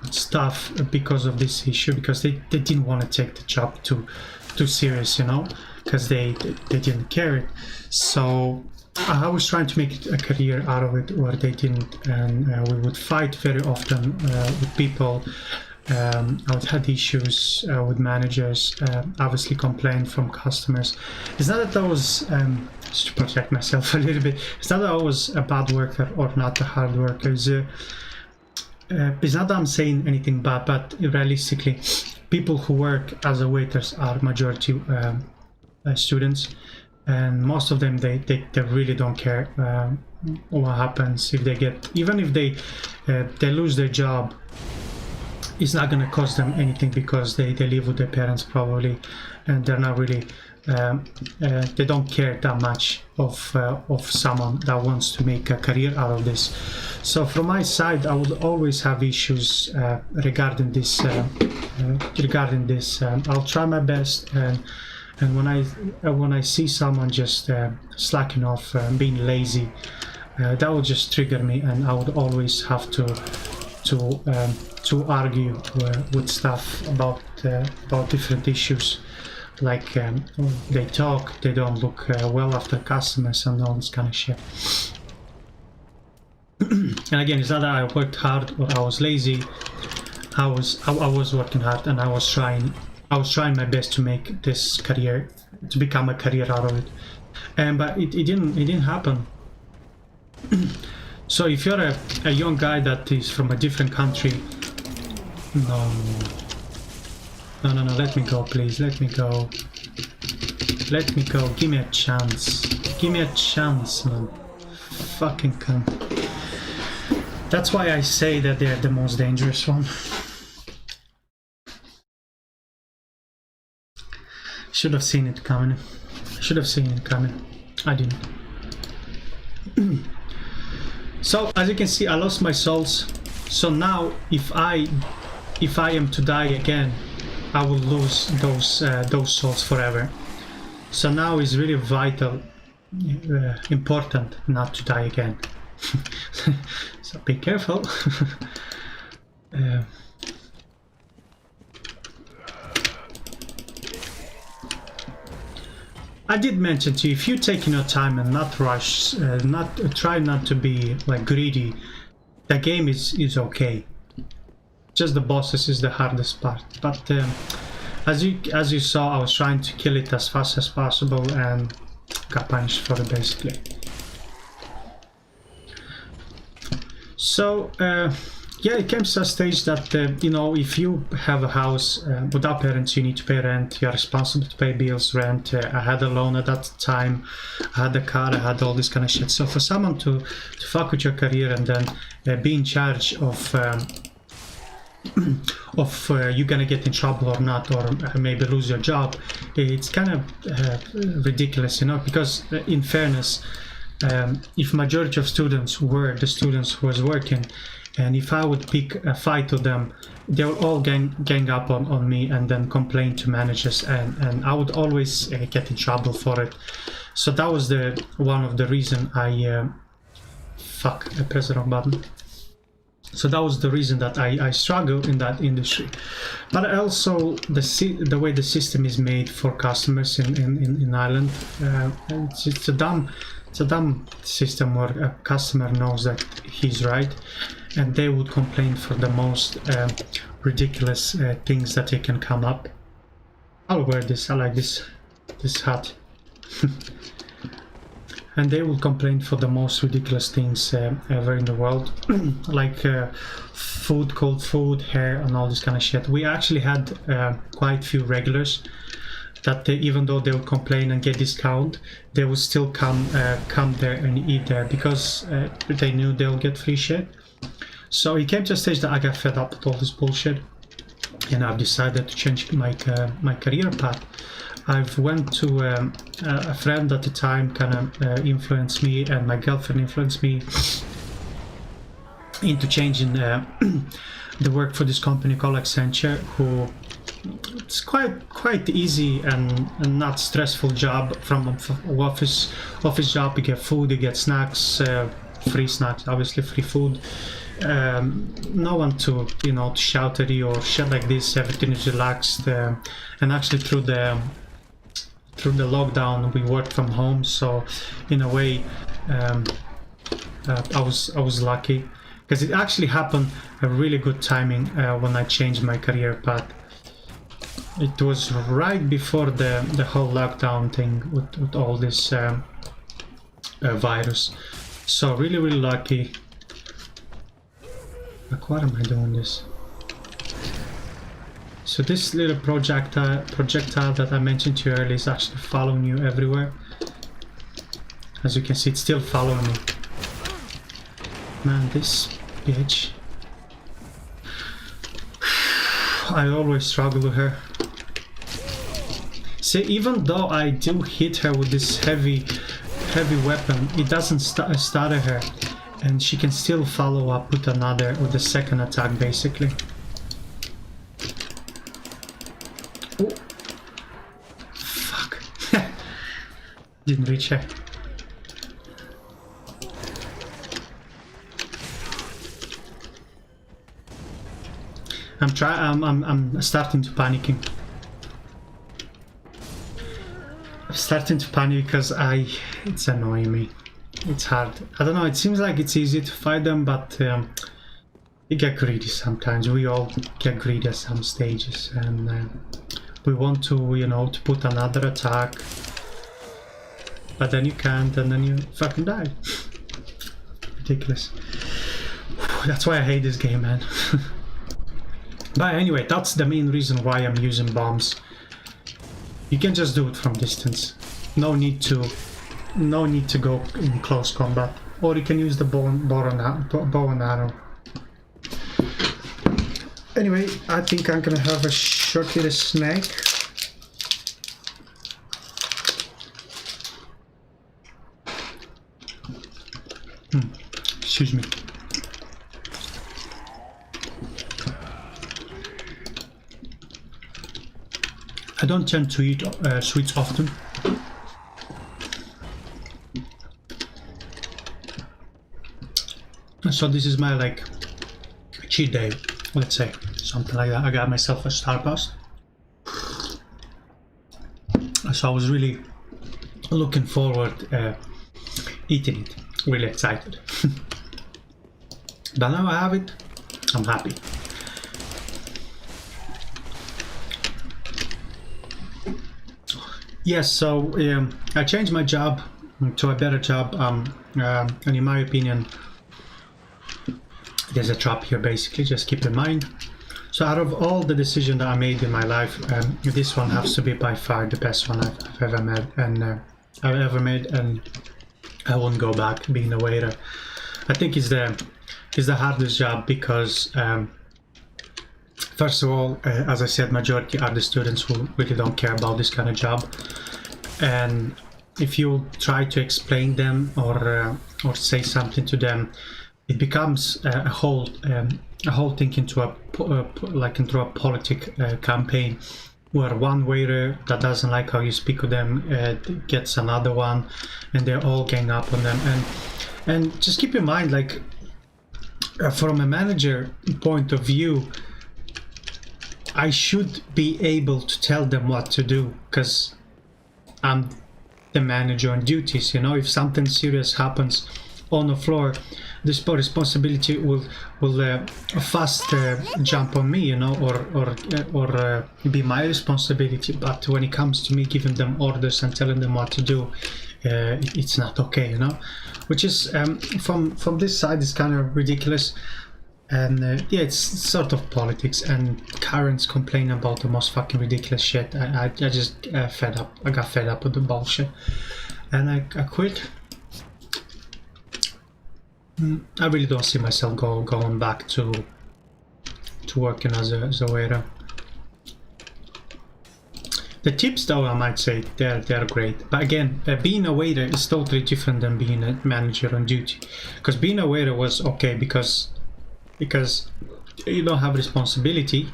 [SPEAKER 1] stuff because of this issue, because they didn't want to take the job too serious, you know, because they didn't care it. So I was trying to make a career out of it, where they didn't, and we would fight very often with people. I would have issues with managers, obviously complained from customers. It's not that I was, just to protect myself a little bit, it's not that I was a bad worker or not a hard worker. It's not that I'm saying anything bad, but realistically, people who work as a waiters are majority students, and most of them, they really don't care what happens if they get, even if they lose their job. It's not going to cost them anything, because they live with their parents probably, and they're not really they don't care that much of someone that wants to make a career out of this. So from my side, I would always have issues regarding this. I'll try my best, and when I see someone just slacking off, being lazy, that will just trigger me, and I would always have to argue with stuff about different issues, like they talk, they don't look well after customers, and all this kind of shit. And again, it's not that I worked hard or I was lazy. I was working hard, and I was trying my best to make this career, to become a career out of it. But it didn't happen. So if you're a young guy that is from a different country, no, let me go, please, let me go, give me a chance, man. Fucking cunt. That's why I say that they're the most dangerous one. Should have seen it coming. I didn't. So as you can see, I lost my souls. So now if I am to die again, I will lose those souls forever. So now it's really vital, important not to die again. So be careful. I did mention to you, if you take your time and not rush, try not to be like greedy, the game is okay. Just the bosses is the hardest part. But as you saw, I was trying to kill it as fast as possible and got punished for it basically. So yeah, it comes to a stage that you know, if you have a house without parents, you need to pay rent. You're responsible to pay bills, rent. I had a loan at that time. I had a car. I had all this kind of shit. So for someone to fuck with your career and then be in charge of you're gonna get in trouble or not, or maybe lose your job, it's kind of ridiculous, you know. Because in fairness, if majority of students were the students who was working, and if I would pick a fight to them, they would all gang up on me and then complain to managers, and I would always get in trouble for it. So that was one of the reason I pressed the wrong button. So that was the reason that I struggle in that industry. But also the way the system is made for customers in Ireland, it's a dumb system where a customer knows that he's right, and they would complain for the most ridiculous things that they can come up. I'll wear this. I like this hat. And they would complain for the most ridiculous things ever in the world, like food, cold food, hair, and all this kind of shit. We actually had quite few regulars that even though they would complain and get discount, they would still come there and eat there because they knew they'll get free shit. So it came to a stage that I got fed up with all this bullshit, and I've decided to change my career path. I've went to a friend at the time kind of influenced me, and my girlfriend influenced me into changing the work for this company called Accenture, who it's quite easy and not stressful job. From office job, you get food, you get snacks, free snacks, obviously free food. No one to to shout at you or shit like this. Everything is relaxed, and actually through the lockdown we worked from home, so in a way I was lucky, because it actually happened a really good timing when I changed my career path. It was right before the whole lockdown thing with all this virus, so really lucky. Like, what am I doing this? So this little projectile that I mentioned to you earlier is actually following you everywhere. As you can see, it's still following me. Man, this bitch. I always struggle with her. See, even though I do hit her with this heavy weapon, it doesn't stutter her, and she can still follow up with the second attack, basically. Oh. Fuck. Didn't reach her. I'm starting to panicking. I'm starting to panic because it's annoying me. it's hard. I don't know, it seems like it's easy to fight them, but you get greedy sometimes. We all get greedy at some stages, and we want to, you know, to put another attack, but then you can't, and then you fucking die. Ridiculous. That's why I hate this game, man. But anyway, that's the main reason why I'm using bombs. You can just do it from distance. No need to go in close combat. Or you can use the bow and arrow. Anyway, I think I'm gonna have a short little snack. Excuse me. I don't tend to eat sweets often. So this is my like cheat day, let's say, something like that. I got myself a Starburst. So I was really looking forward eating it, really excited. But now I have it, I'm happy. Yes, so I changed my job to a better job, and in my opinion, there's a trap here basically, just keep in mind. So out of all the decisions that I made in my life, this one has to be by far the best one I've ever made, and I won't go back being a waiter. I think it's the hardest job because first of all, as I said, majority are the students who really don't care about this kind of job, and if you try to explain them or say something to them, it becomes a whole thing into a politic campaign, where one waiter that doesn't like how you speak to them gets another one, and they're all gang up on them. And just keep in mind, like from a manager point of view, I should be able to tell them what to do because I'm the manager on duties. You know, if something serious happens on the floor, this responsibility will fast jump on me, you know, or be my responsibility. But when it comes to me giving them orders and telling them what to do, it's not okay, you know. Which is from this side is kind of ridiculous, and yeah, it's sort of politics. And Karens complain about the most fucking ridiculous shit. I just fed up. I got fed up with the bullshit, and I quit. I really don't see myself going back to working as a waiter. The tips, though, I might say they're great. But again, being a waiter is totally different than being a manager on duty. Because being a waiter was okay because you don't have responsibility.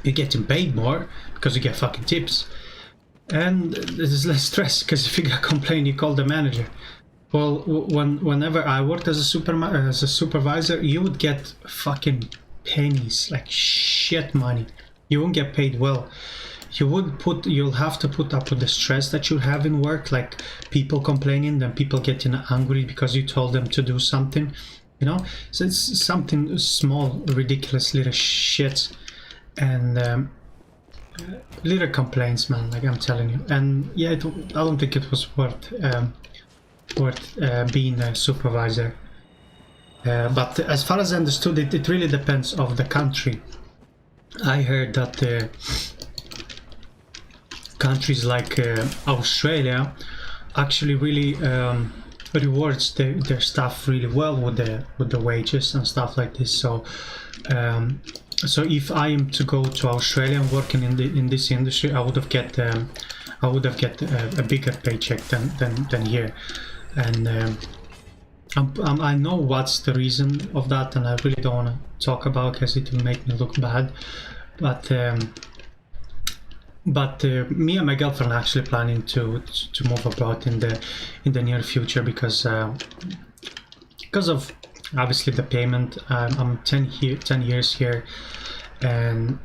[SPEAKER 1] You're getting paid more because you get fucking tips, and there's less stress. Because if you get a complaint, you call the manager. Well, whenever I worked as a supervisor, you would get fucking pennies, like shit money. You won't get paid well. You'll have to put up with the stress that you have in work, like people complaining, then people getting angry because you told them to do something, you know. So it's something small, ridiculous little shit, and little complaints, man. Like I'm telling you, and yeah, I don't think it was worth being a supervisor. But as far as I understood it, it really depends of the country. I heard that countries like Australia actually really rewards their staff really well with the wages and stuff like this. So so if I am to go to Australia and working in this industry, I would have get a bigger paycheck than here. And I know what's the reason of that, and I really don't want to talk about because it will make me look bad. But me and my girlfriend are actually planning to move abroad in the near future because of obviously the payment. I'm 10 years here, and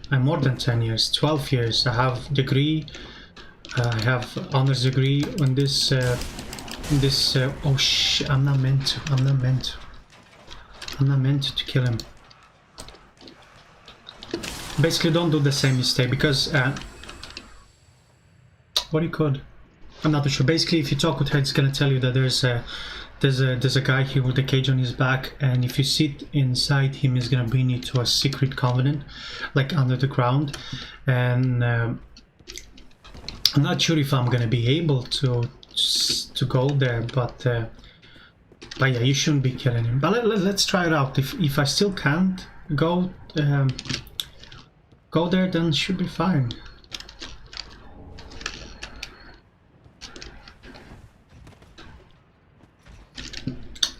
[SPEAKER 1] I'm more than 10 years, 12 years. I have degree. I have honors degree on this this. Oh shit! I'm not meant to. I'm not meant to kill him. Basically, don't do the same mistake because what you could. I'm not too sure. Basically, if you talk with her, it's gonna tell you that there's a guy here with a cage on his back, and if you sit inside him, he's gonna bring you to a secret covenant, like under the ground. And I'm not sure if I'm gonna be able to go there, but yeah, you shouldn't be killing him. But let's try it out. If I still can't go there, then it should be fine.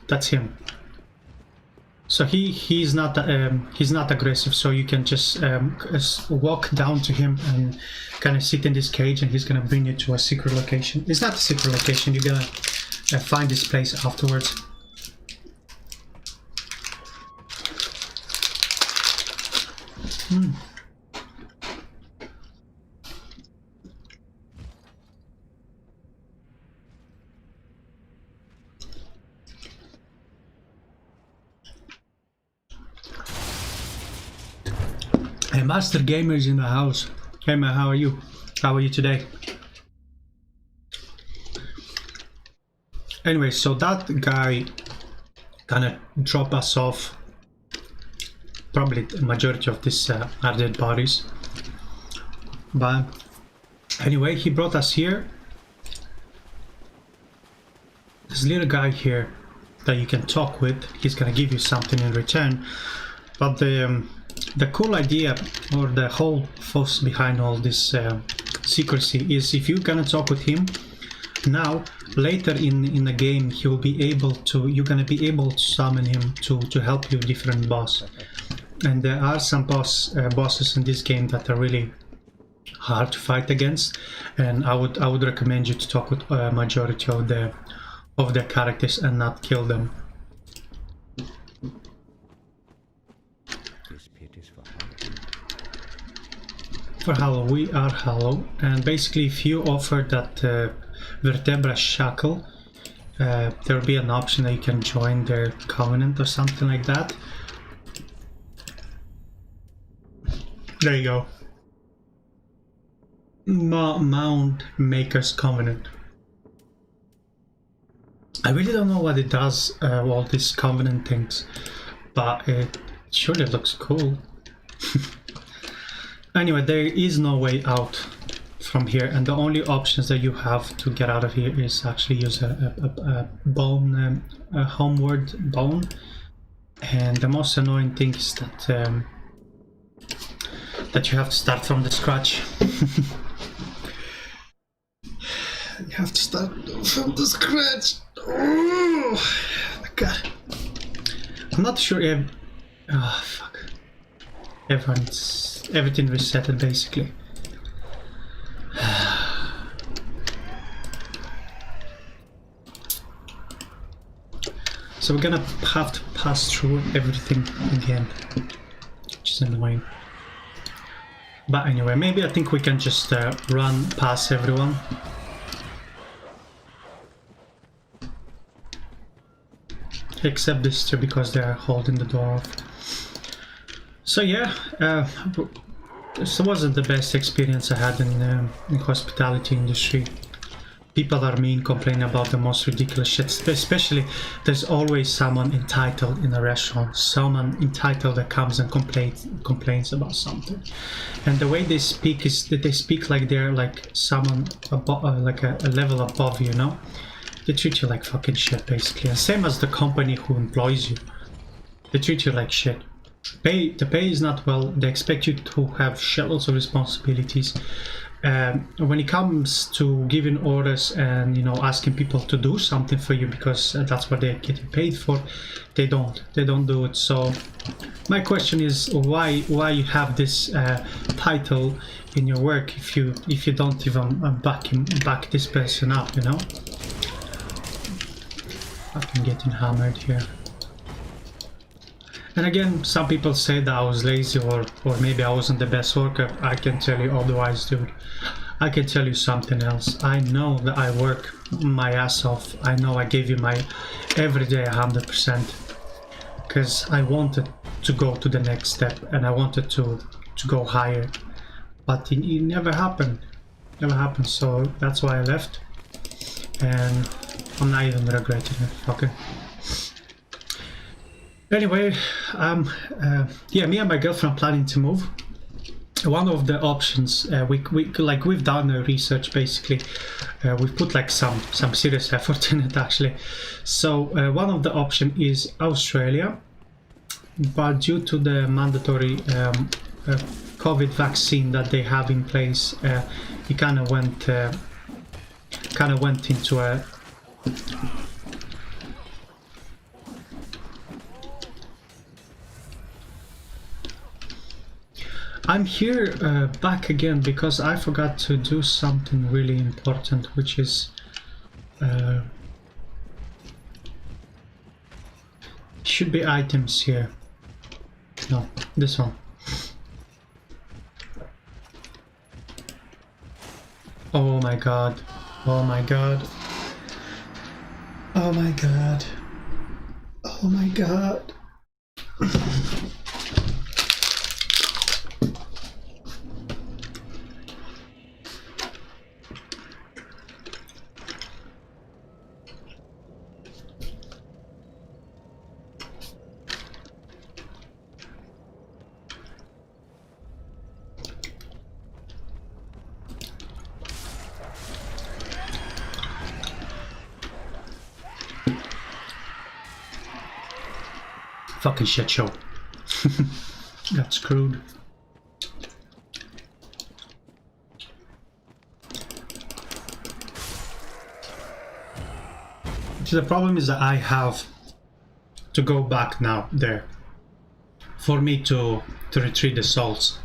[SPEAKER 1] That's him. So he's not aggressive. So you can just walk down to him and kind of sit in this cage, and he's gonna bring you to a secret location. It's not a secret location. You're gonna find this place afterwards. Hey, Master Gamer's in the house. Hey man, how are you? How are you today? Anyway, so that guy kinda dropped us off. Probably the majority of this are dead bodies. But anyway, he brought us here. This little guy here that you can talk with, he's gonna give you something in return. But the cool idea, or the whole force behind all this secrecy, is if you're gonna talk with him now, later in the game, you're gonna be able to summon him to help you with different boss. And there are some bosses in this game that are really hard to fight against, and I would recommend you to talk with a majority of the characters and not kill them. For Hollow, we are Hollow, and basically if you offer that Vertebra Shackle, there will be an option that you can join their covenant or something like that. There you go. Mound Maker's Covenant. I really don't know what it does, all these covenant things, but it surely looks cool. Anyway, there is no way out from here, and the only options that you have to get out of here is actually use a bone, a homeward bone. And the most annoying thing is that that you have to start from the scratch. You have to start from the scratch. Oh my god! I'm not sure if. Oh fuck! Everything resetted basically. So we're gonna have to pass through everything again, which is annoying. But anyway, maybe I think we can just run past everyone. Except this two, because they're holding the door off. So yeah, this wasn't the best experience I had in hospitality industry. People are mean, complaining about the most ridiculous shit. Especially, there's always someone entitled in a restaurant. Someone entitled that comes and complains about something. And the way they speak is that they speak like they're like someone like a level above you, know? They treat you like fucking shit, basically. And same as the company who employs you. They treat you like shit. The pay is not well. They expect you to have shitloads of responsibilities. When it comes to giving orders and, you know, asking people to do something for you because that's what they're getting paid for, they don't do it. So my question is, why you have this title in your work if you don't even back this person up, you know? I'm getting hammered here. And again, some people say that I was lazy or maybe I wasn't the best worker. I can tell you otherwise, dude. I can tell you something else. I know that I work my ass off. I know I gave you my every day 100%, because I wanted to go to the next step and I wanted to go higher, but it never happened. Never happened. So that's why I left, and I'm not even regretting it. Okay. Anyway, yeah, me and my girlfriend are planning to move. One of the options, we've done research basically. We've put like some serious effort in it actually. So one of the option is Australia, but due to the mandatory COVID vaccine that they have in place, it kind of went into a I'm here back again because I forgot to do something really important, which is should be items here. No, this one. Oh my god. Oh my god. Oh my god. Oh my god. Fucking shit show. Got screwed. So the problem is that I have to go back now there for me to retrieve the souls.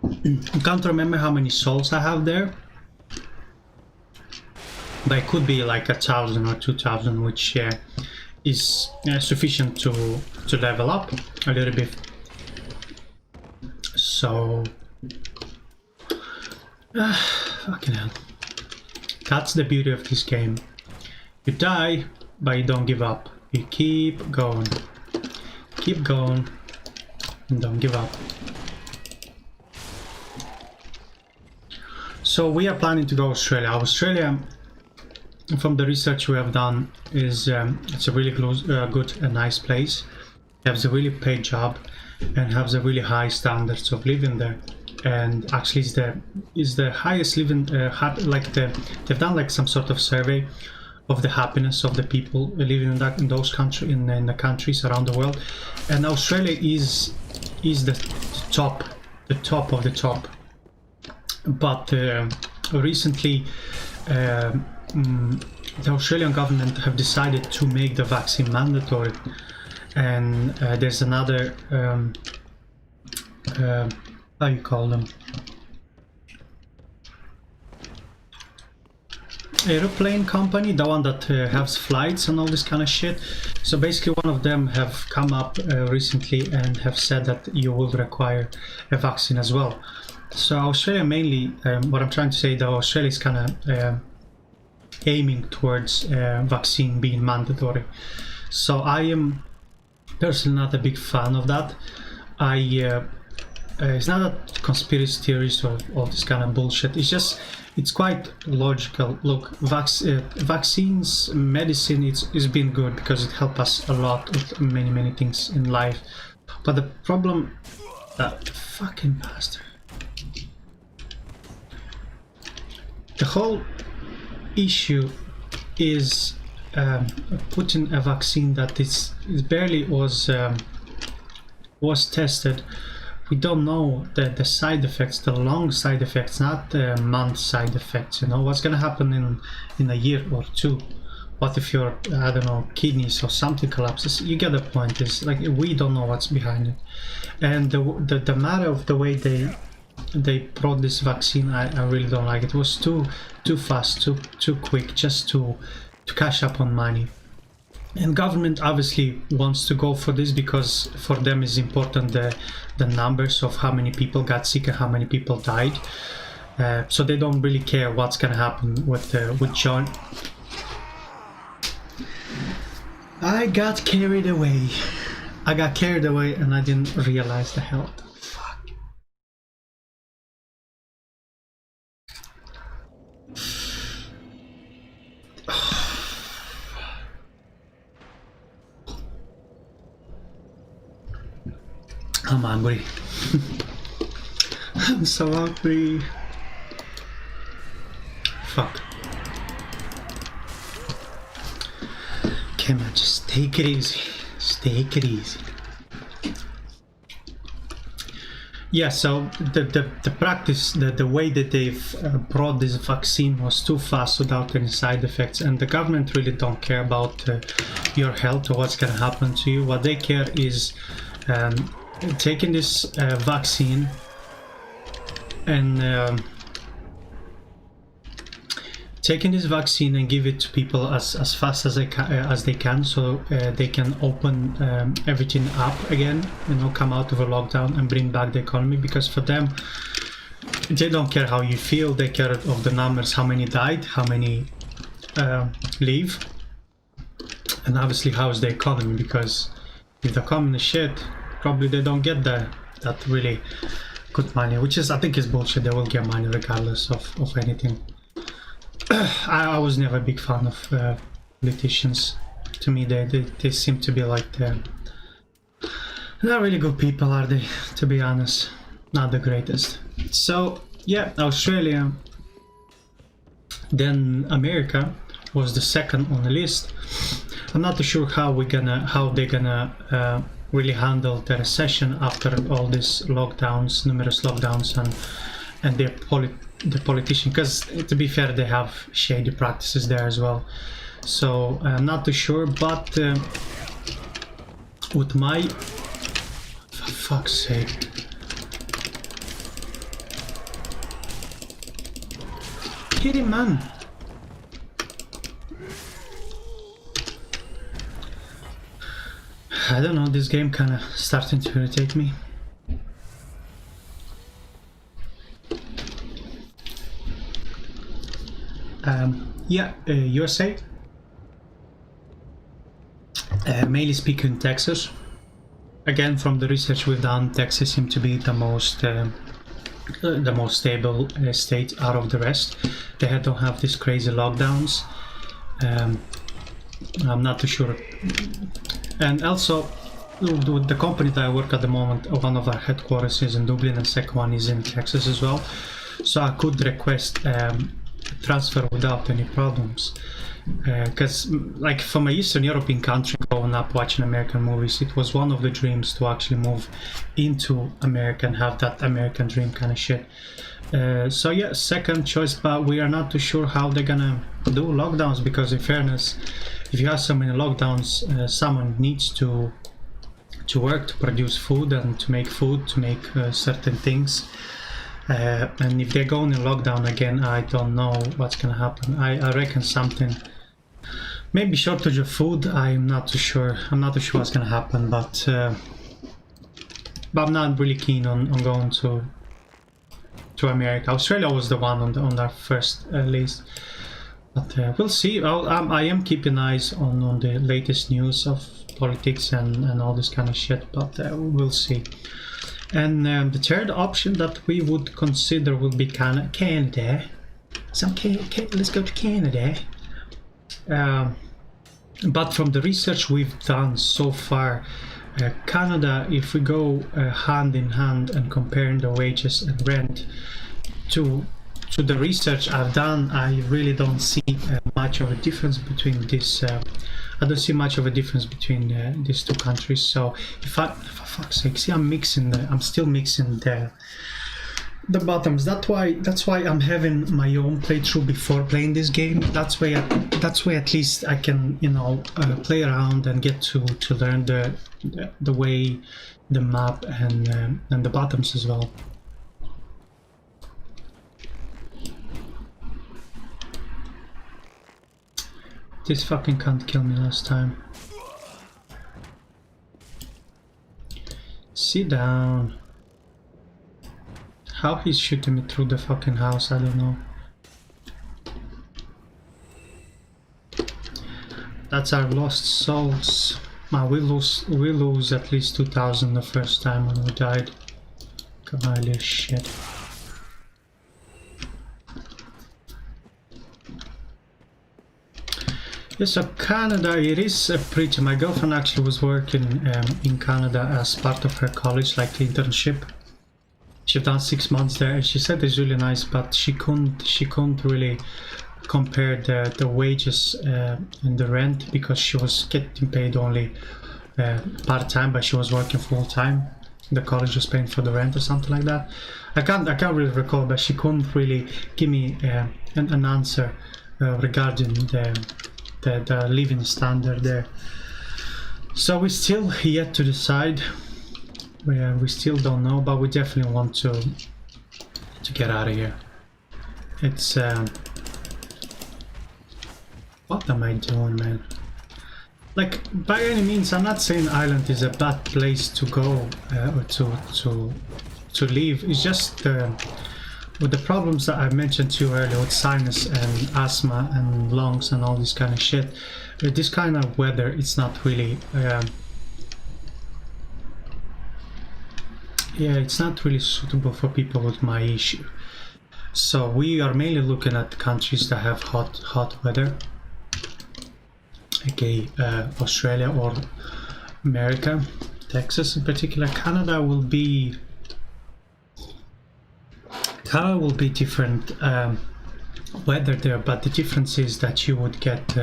[SPEAKER 1] I can't remember how many souls I have there, but it could be like 1,000 or 2,000, which is sufficient to level up a little bit. So fucking hell, that's the beauty of this game. You die, but you don't give up. You keep going, and don't give up. So we are planning to go Australia. Australia, from the research we have done, is it's a really good and nice place. It has a really paid job and has a really high standards of living there. And actually, is the highest living. They've done like some sort of survey of the happiness of the people living in those countries, in the countries around the world. And Australia is the top of the top. But recently. The Australian government have decided to make the vaccine mandatory, and there's another how you call them, aeroplane company, the one that has flights and all this kind of shit. So basically one of them have come up recently and have said that you will require a vaccine as well. So Australia mainly, what I'm trying to say, that Australia is kind of aiming towards vaccine being mandatory. So I am personally not a big fan of that. It's not a conspiracy theories or all this kind of bullshit. It's quite logical. Look, vaccines, medicine, it's been good because it helped us a lot with many things in life. But the problem, that fucking bastard, the whole issue is putting a vaccine that is barely was tested. We don't know the side effects, the long side effects, not the month side effects. You know what's gonna happen in a year or two. What if your, I don't know, kidneys or something collapses? You get the point. Is like we don't know what's behind it, and the matter of the way they brought this vaccine, I really don't like it. It was too fast, too quick, just to cash up on money. And government obviously wants to go for this because for them is important the numbers of how many people got sick and how many people died. So they don't really care what's gonna happen with John. I got carried away. I got carried away and I didn't realize the health. Fuck. I'm hungry. I'm so hungry. Fuck. Okay, man, just take it easy. Just take it easy. Yeah, so the practice, the way that they've brought this vaccine was too fast without any side effects, and the government really don't care about your health or what's gonna happen to you. What they care is taking this vaccine and taking this vaccine and give it to people as fast as they can, so they can open everything up again, you know, come out of a lockdown and bring back the economy. Because for them, they don't care how you feel, they care of the numbers, how many died, how many leave, and obviously how is the economy. Because if the economy is shit, probably they don't get that really good money, which is, I think, is bullshit. They will get money regardless of anything. I was never a big fan of politicians. To me, they seem to be like not really good people, are they? To be honest, not the greatest. So yeah, Australia, then America was the second on the list. I'm not too sure how they're gonna really handle the recession after all these lockdowns, numerous lockdowns, and the politician, because to be fair, they have shady practices there as well. So I'm not too sure, but with my, for fuck's sake, hit him, man. I don't know, this game kind of starting to irritate me. USA, mainly speaking Texas. Again, from the research we've done, Texas seems to be the most stable state out of the rest. They don't have these crazy lockdowns. I'm not too sure. And also, the company that I work at the moment, one of our headquarters is in Dublin and second one is in Texas as well. So I could request transfer without any problems. Because like from a Eastern European country, growing up watching American movies, it was one of the dreams to actually move into America and have that American dream kind of shit. So yeah, second choice, but we are not too sure how they're gonna do lockdowns, because in fairness, if you have so many lockdowns, someone needs to work to produce food and to make food, to make certain things. And if they're going in lockdown again, I don't know what's gonna happen. I reckon something, maybe shortage of food. I'm not too sure. I'm not too sure what's gonna happen, but I'm not really keen on going to America. Australia was the one on our first list, but we'll see. I am keeping eyes on the latest news of politics and all this kind of shit, but we'll see. And the third option that we would consider will be Canada. Let's go to Canada. But from the research we've done so far, Canada, if we go hand in hand and comparing the wages and rent to the research I've done, I really don't see much of a difference between this. I don't see much of a difference between these two countries. So for fuck's sake, see, I'm still mixing the bottoms. That's why I'm having my own playthrough before playing this game. That's way at least I can, you know, play around and get to learn the way, the map and the bottoms as well. This fucking can't kill me last time. Sit down. How he's shooting me through the fucking house, I don't know. That's our lost souls. We lose at least 2,000 the first time when we died. Come on, this shit. Yeah, so Canada, it is a pretty... My girlfriend actually was working in Canada as part of her college, like the internship. She's done 6 months there, and she said it's really nice, but she couldn't really compare the wages and the rent, because she was getting paid only part-time, but she was working full-time. The college was paying for the rent or something like that. I can't really recall, but she couldn't really give me an answer regarding the living standard there. So we still yet to decide. We still don't know, but we definitely want to get out of here. It's what am I doing, man? Like, by any means, I'm not saying Ireland is a bad place to go or to live. It's just with the problems that I mentioned to you earlier with sinus and asthma and lungs and all this kind of shit. With this kind of weather, it's not really yeah, it's not really suitable for people with my issue. So we are mainly looking at countries that have hot weather, okay, Australia or America, Texas in particular. Canada will be different weather there, but the difference is that you would get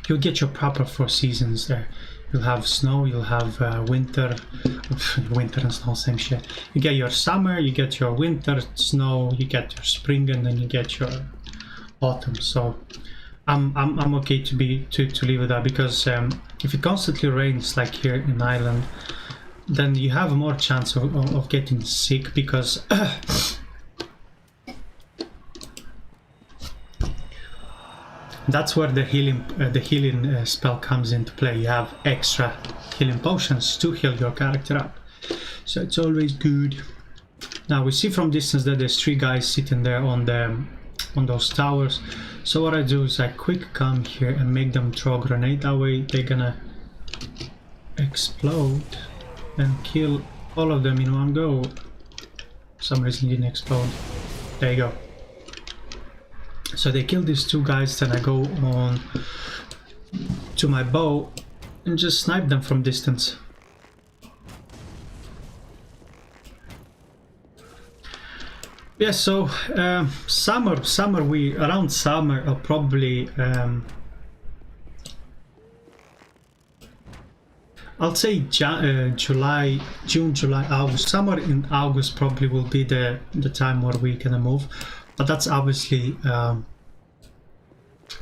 [SPEAKER 1] you'll get your proper 4 seasons there. You'll have snow, you'll have winter and snow, same shit. You get your summer, you get your winter, snow, you get your spring, and then you get your autumn. So I'm okay to live with that, because if it constantly rains like here in Ireland, then you have more chance of getting sick, because that's where the healing spell comes into play. You have extra healing potions to heal your character up, so it's always good. Now we see from distance that there's 3 guys sitting there on those towers. So what I do is I quick come here and make them throw a grenade. That way they're gonna explode and kill all of them in one go. For some reason it didn't explode. There you go. So they kill these 2 guys, then I go on to my bow and just snipe them from distance. Yeah, so summer, around summer, I'll probably I'll say June, July, August. Somewhere in August probably will be the time where we can move. But that's obviously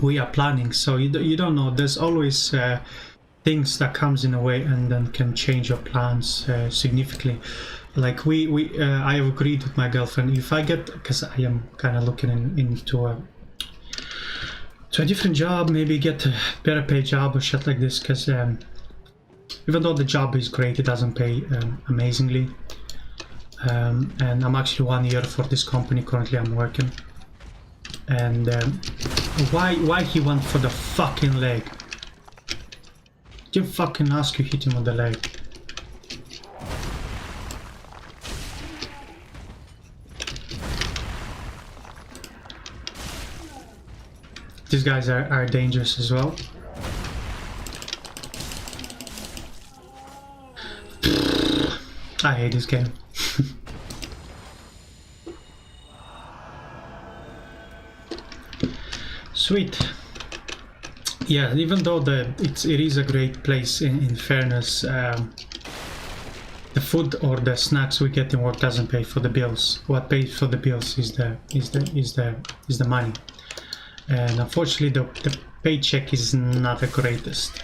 [SPEAKER 1] we are planning, so you don't know. There's always things that comes in a way and then can change your plans significantly. Like I have agreed with my girlfriend, if I get, because I am kind of looking into a different job, maybe get a better paid job or shit like this, because even though the job is great, it doesn't pay amazingly. And I'm actually 1 year for this company currently I'm working. And why he went for the fucking leg? Didn't fucking ask you, hit him on the leg. These guys are dangerous as well. I hate this game. Sweet. Yeah, even though it is a great place, in fairness, the food or the snacks we get in work doesn't pay for the bills. What pays for the bills is the money, and unfortunately the paycheck is not the greatest.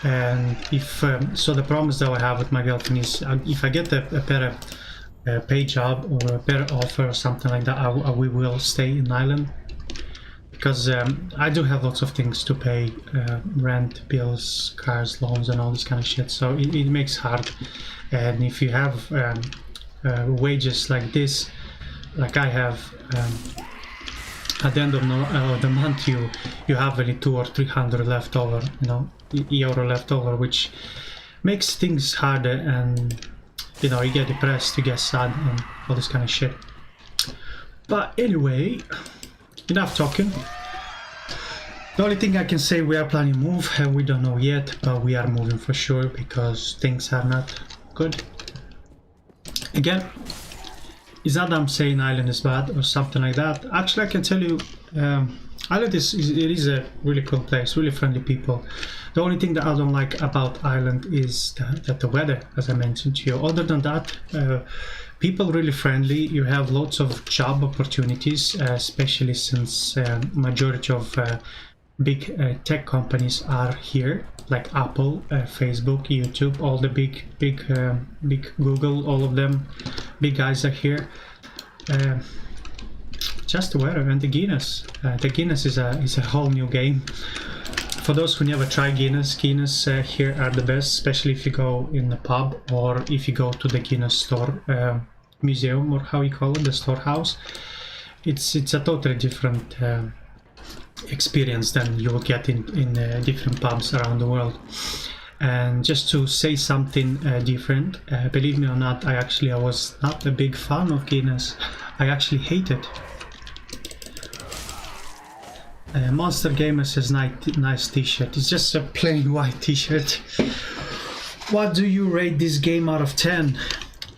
[SPEAKER 1] And if so, the problems that I have with my girlfriend is if I get a better pay job or a better offer or something like that, we will stay in Ireland. because I do have lots of things to pay, rent, bills, cars, loans, and all this kind of shit. So it makes hard. And if you have wages like this, like I have, at the end of the month, you have only 200 or 300 left over, you know, euro left over, which makes things harder, and you know, you get depressed, you get sad, and all this kind of shit. But anyway, enough talking. The only thing I can say, we are planning to move, and we don't know yet, but we are moving for sure because things are not good. Again, it's not that I'm saying Ireland is bad or something like that. Actually, I can tell you, Ireland is a really cool place, really friendly people. The only thing that I don't like about Ireland is that the weather, as I mentioned to you. Other than that, people really friendly. You have lots of job opportunities, especially since majority of big tech companies are here, like Apple, Facebook, YouTube, all the big Google, all of them, big guys are here. Just the weather and the Guinness. The Guinness is a whole new game. For those who never try Guinness here are the best, especially if you go in the pub or if you go to the Guinness store museum, or how you call it, the storehouse. It's a totally different experience than you will get in different pubs around the world. And just to say something different, believe me or not, I was not a big fan of Guinness. I actually hate it. Monster Gamers has nice t-shirt. It's just a plain white t-shirt. What do you rate this game out of 10?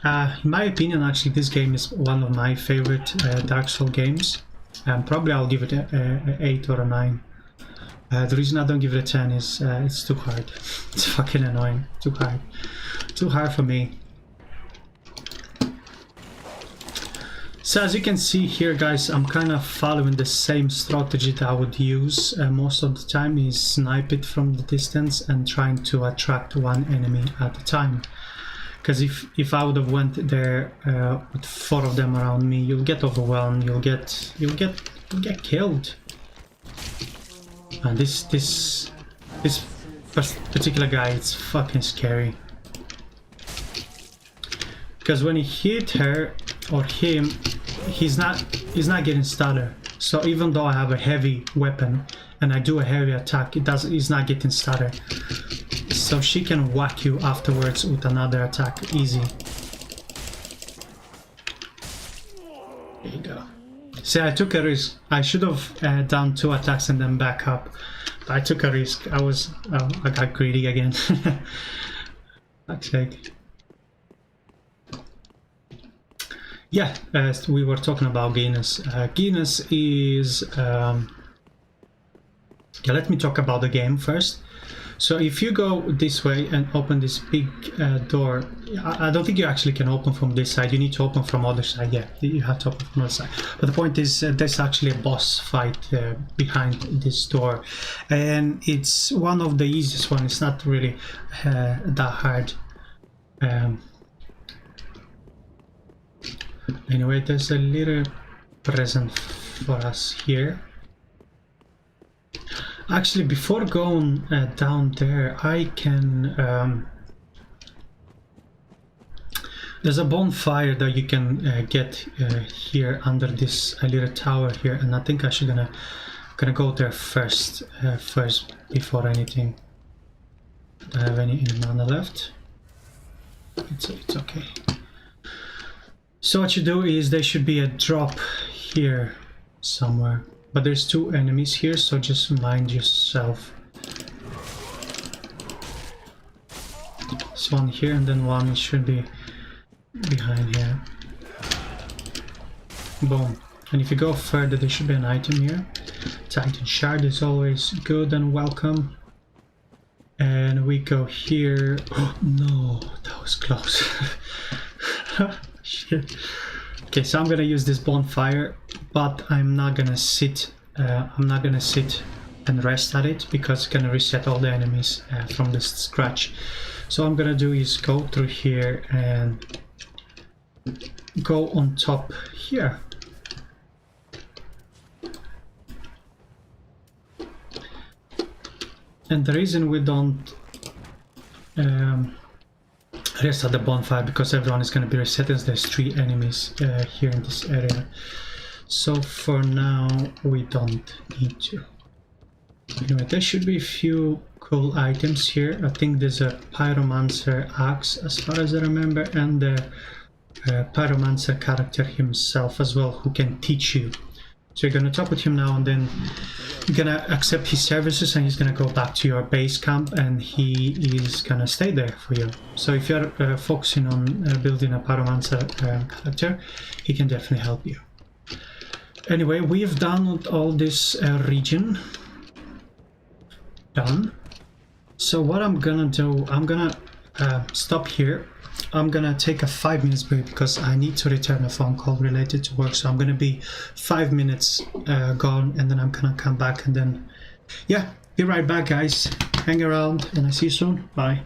[SPEAKER 1] In my opinion, actually, this game is one of my favorite Dark Souls games. Probably I'll give it a 8 or a 9. The reason I don't give it a 10 is it's too hard. It's fucking annoying. Too hard. Too hard for me. So as you can see here, guys, I'm kind of following the same strategy that I would use most of the time, is snipe it from the distance and trying to attract one enemy at a time. Because if I would have went there with 4 of them around me, you'll get overwhelmed, you'll get killed. And this particular guy, it's fucking scary. Because when you hit her or him, he's not getting stutter. So even though I have a heavy weapon and I do a heavy attack, he's not getting stutter. So she can whack you afterwards with another attack, easy. There you go. See, I took a risk. I should have done 2 attacks and then back up. But I took a risk. I got greedy again. Fuck's sake. Yeah, as we were talking about Guinness. Guinness is... yeah, let me talk about the game first. So if you go this way and open this big door, I don't think you actually can open from this side. You need to open from other side. Yeah, you have to open from other side. But the point is, there's actually a boss fight behind this door, and it's one of the easiest ones. It's not really that hard. Anyway, there's a little present for us here. Actually, before going down there, I can... there's a bonfire that you can get here under this little tower here, and I think I should gonna go there first before anything. Don't have any mana left. It's okay. So what you do is there should be a drop here somewhere. But there's 2 enemies here, so just mind yourself. There's one here and then one should be behind here. Boom. And if you go further, there should be an item here. Titan Shard is always good and welcome. And we go here. Oh no, that was close. Shit. Okay, so I'm gonna use this bonfire, but I'm not gonna sit and rest at it, because it's gonna reset all the enemies from the scratch. So what I'm gonna do is go through here and go on top here. And the reason we don't rest at the bonfire, because everyone is going to be reset, as there's 3 enemies here in this area. So for now we don't need to. Anyway, there should be a few cool items here. I think there's a pyromancer axe as far as I remember, and the pyromancer character himself as well, who can teach you. So you're gonna talk with him now, and then you're gonna accept his services, and he's gonna go back to your base camp, and he is gonna stay there for you. So if you're focusing on building a pyromancer character, he can definitely help you. Anyway, we've done all this region. Done. So what I'm gonna do, I'm gonna stop here. I'm gonna take a 5 minutes break because I need to return a phone call related to work. So I'm gonna be 5 minutes gone, and then I'm gonna come back, and then yeah, be right back, guys. Hang around, and I see you soon. Bye.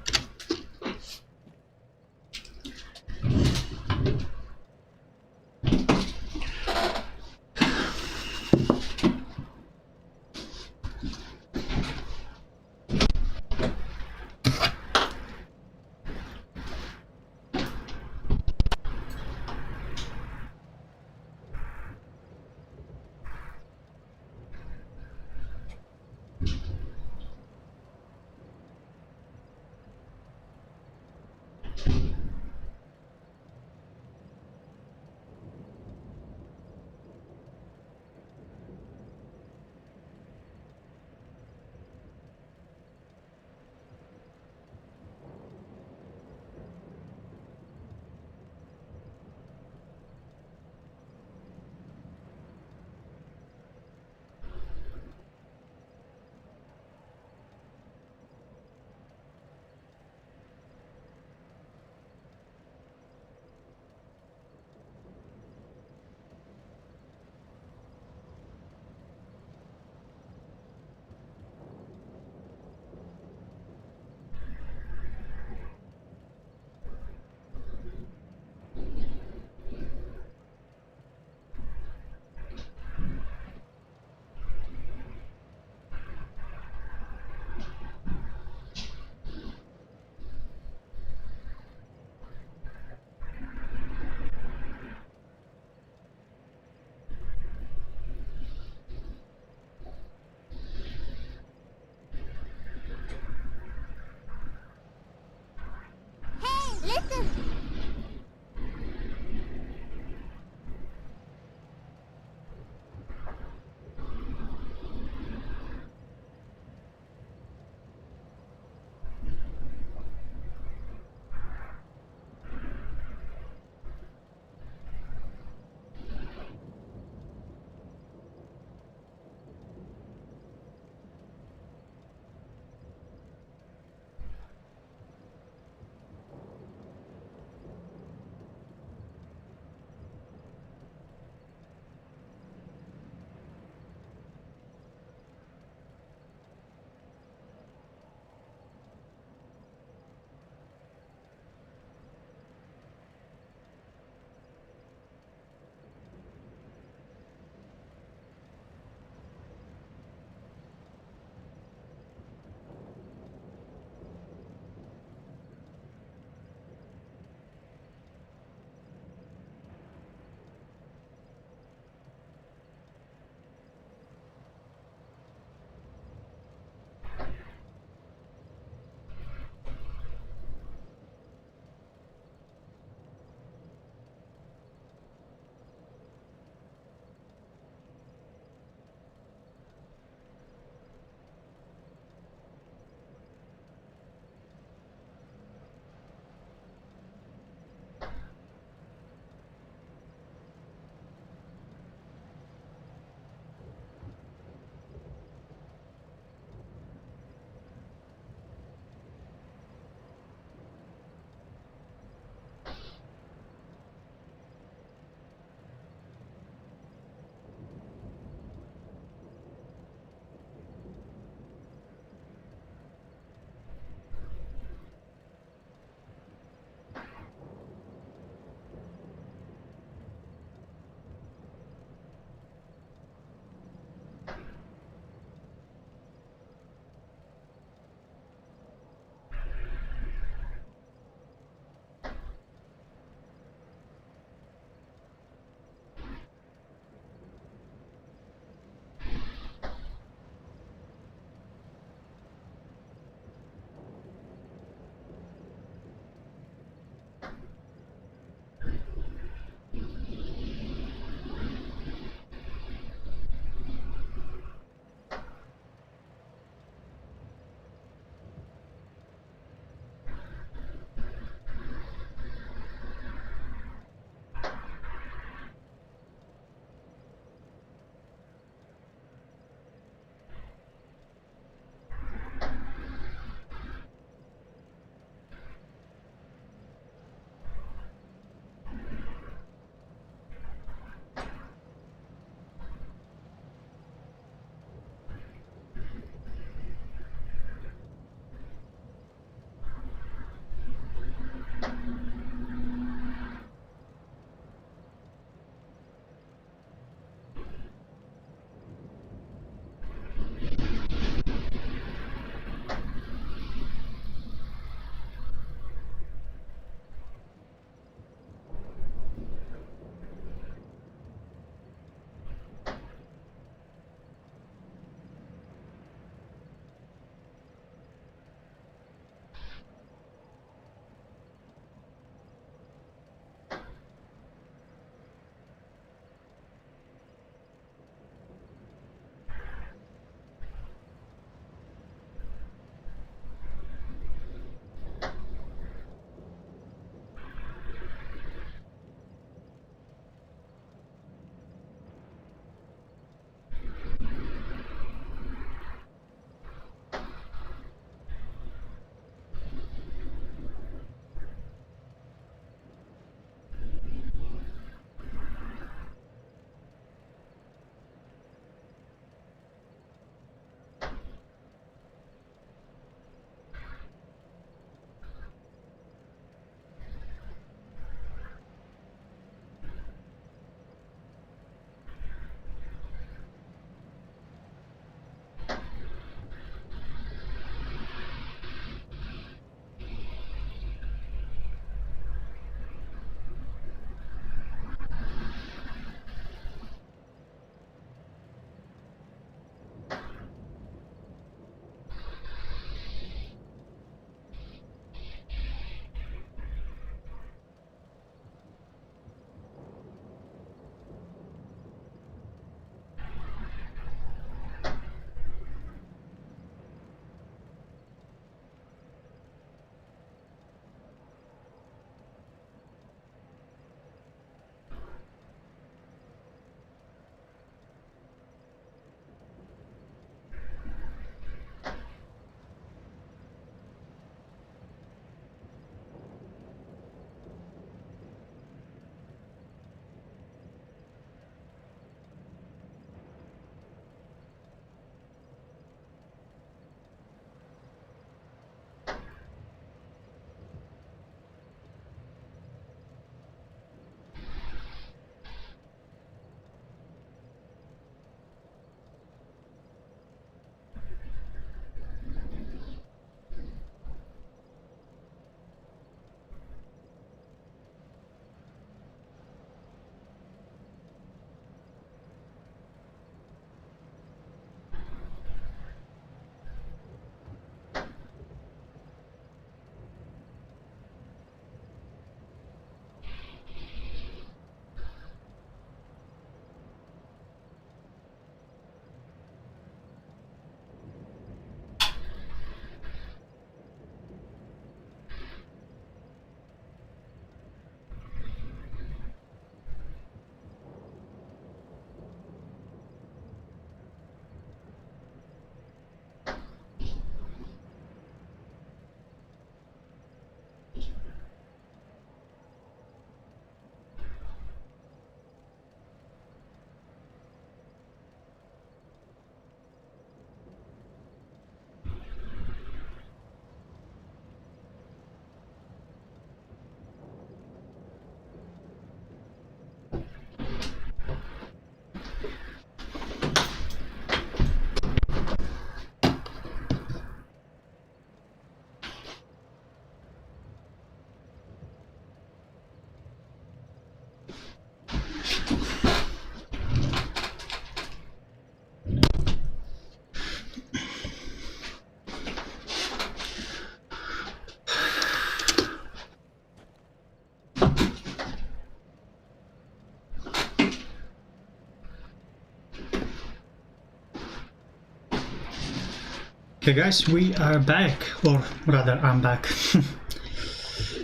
[SPEAKER 1] Okay guys, we are back, or rather I'm back.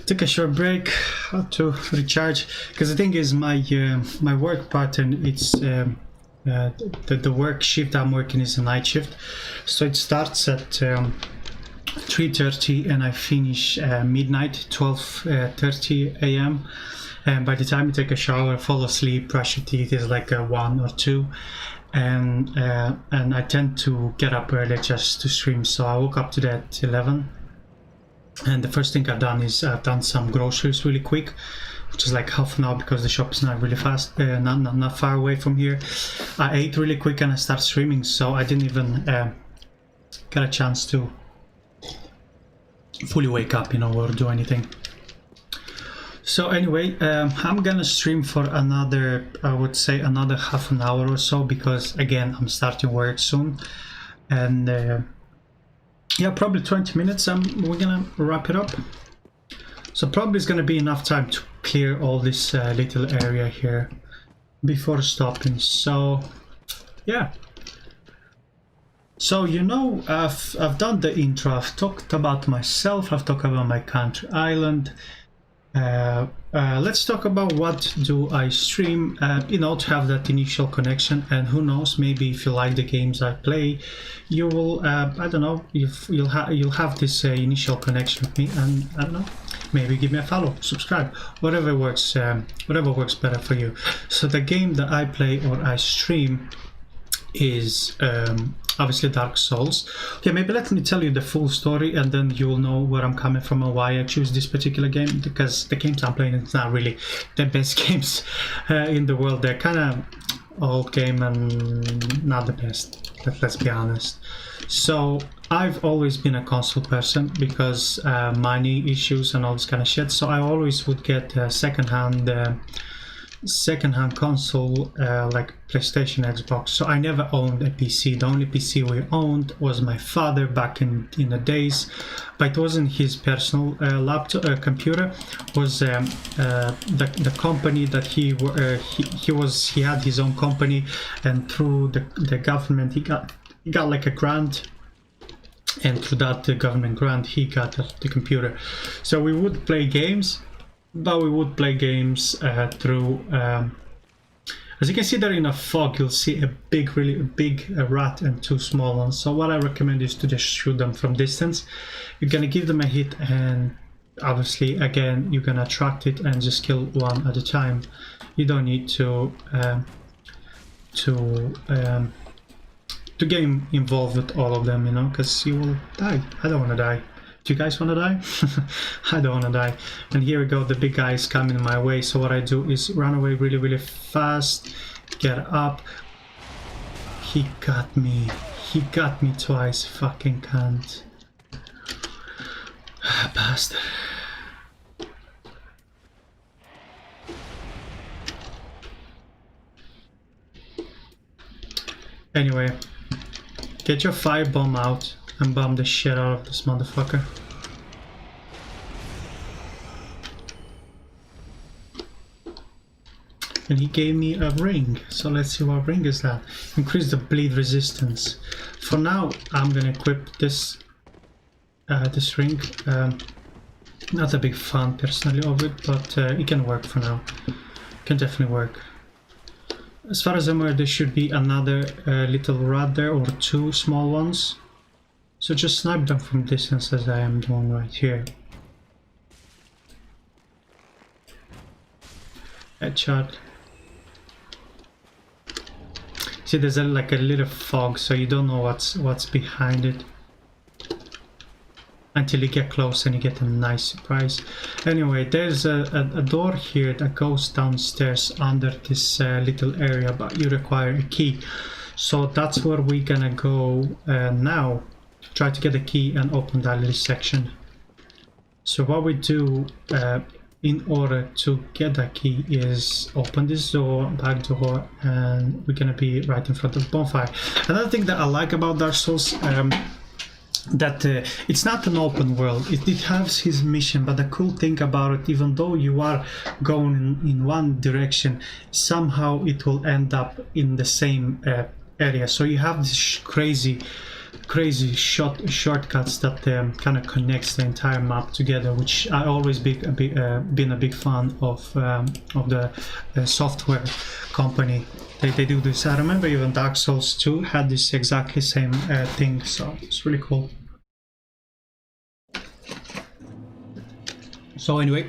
[SPEAKER 1] Took a short break to recharge, because the thing is my my work pattern, it's the work shift I'm working is a night shift, so it starts at 3:30 and I finish midnight, 12:30 a.m. and by the time I take a shower, fall asleep, brush your teeth is like a 1 or 2, and I tend to get up early just to stream. So I woke up today at 11, and the first thing I've done is I've done some groceries really quick, which is like half an hour because the shop is not really fast, not far away from here. I ate really quick and I started streaming, so I didn't even get a chance to fully wake up, you know, or do anything. So anyway, I'm gonna stream for another, I would say another half an hour or so, because again I'm starting work soon, and yeah, probably 20 minutes we're gonna wrap it up. So probably it's gonna be enough time to clear all this little area here before stopping. So yeah, so you know, I've done the intro, I've talked about myself, I've talked about my country, Ireland. Let's talk about what do I stream, you know, to have that initial connection, and who knows, maybe if you like the games I play, you will, I don't know, you'll have this initial connection with me, and I don't know, maybe give me a follow, subscribe, whatever works better for you. So the game that I play or I stream is obviously Dark Souls. Okay, maybe let me tell you the full story, and then you'll know where I'm coming from and why I choose this particular game, because the games I'm playing is not really the best games in the world. They're kind of old game and not the best, let's be honest. So I've always been a console person because money issues and all this kind of shit, so I always would get second-hand console, like PlayStation, Xbox. So I never owned a PC. The only PC we owned was my father back in the days, but it wasn't his personal laptop computer. It was the company that he had his own company, and through the government he got like a grant, and through that the government grant he got the computer. So we would play games, but we would play games through, as you can see there in a fog, you'll see a really big rat and 2 small ones. So what I recommend is to just shoot them from distance. You're gonna give them a hit, and obviously again you're gonna attract it and just kill one at a time. You don't need to get involved with all of them, you know, because you will die. I don't want to die. Do you guys want to die? I don't want to die. And here we go, the big guy is coming my way, so what I do is run away really fast, get up. He got me twice, fucking cunt. Bastard. Anyway, get your firebomb out and bomb the shit out of this motherfucker. And he gave me a ring, so let's see what ring is that. Increase the bleed resistance. For now, I'm gonna equip this this ring. Not a big fan personally of it, but it can work for now. It can definitely work. As far as I'm aware, there should be another little rat there, or 2 small ones. So just snipe them from distance, as I am doing right here. Headshot. See, there's like a little fog, so you don't know what's behind it until you get close and you get a nice surprise. Anyway, there's a door here that goes downstairs under this little area, but you require a key. So that's where we're gonna go now. Try to get a key and open that little section. So what we do in order to get that key is open this door, back door, and we're gonna be right in front of the bonfire. Another thing that I like about Dark Souls, that it's not an open world. It has his mission, but the cool thing about it, even though you are going in one direction, somehow it will end up in the same area. So you have this crazy crazy shortcuts that kind of connects the entire map together, which I always been a big fan of the software company. They do this. I remember even Dark Souls 2 had this exactly same thing, so it's really cool. So anyway,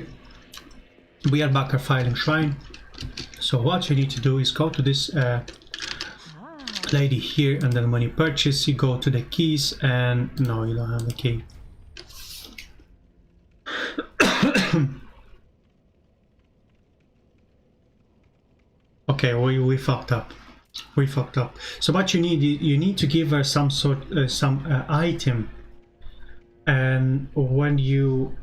[SPEAKER 1] we are back at Firelink Shrine. So what you need to do is go to this lady here, and then when you purchase, you go to the keys, and no, you don't have the key. Okay, we fucked up. We fucked up. So what you need to give her some sort item, and when you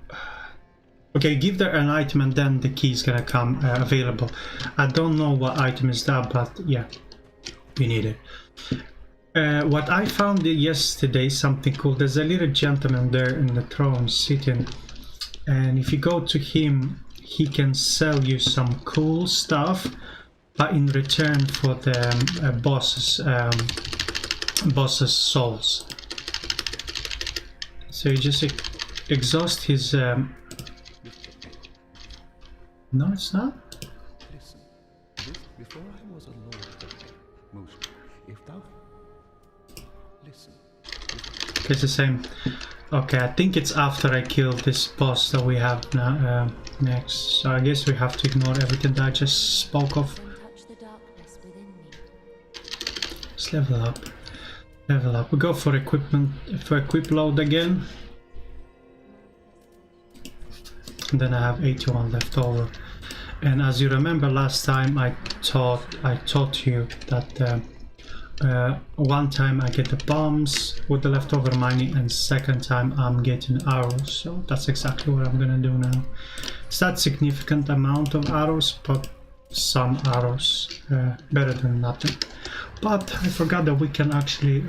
[SPEAKER 1] give her an item, and then the key is gonna come available. I don't know what item is that, but yeah, you need it. What I found yesterday, something cool. There's a little gentleman there in the throne sitting, and if you go to him, he can sell you some cool stuff, but in return for the boss's souls. So you just exhaust his no, it's not.
[SPEAKER 2] Listen, before I was a lord of the most, if thou listen.
[SPEAKER 1] It's the same. Okay, I think it's after I kill this boss that we have now next. So I guess we have to ignore everything that I just spoke of. Let's level up. Level up. We go for equipment, for equip load again. And then I have 81 left over. And as you remember last time, I taught you that one time I get the bombs with the leftover money, and second time I'm getting arrows. So that's exactly what I'm gonna do now. It's not significant amount of arrows, but some arrows, better than nothing. But I forgot that we can actually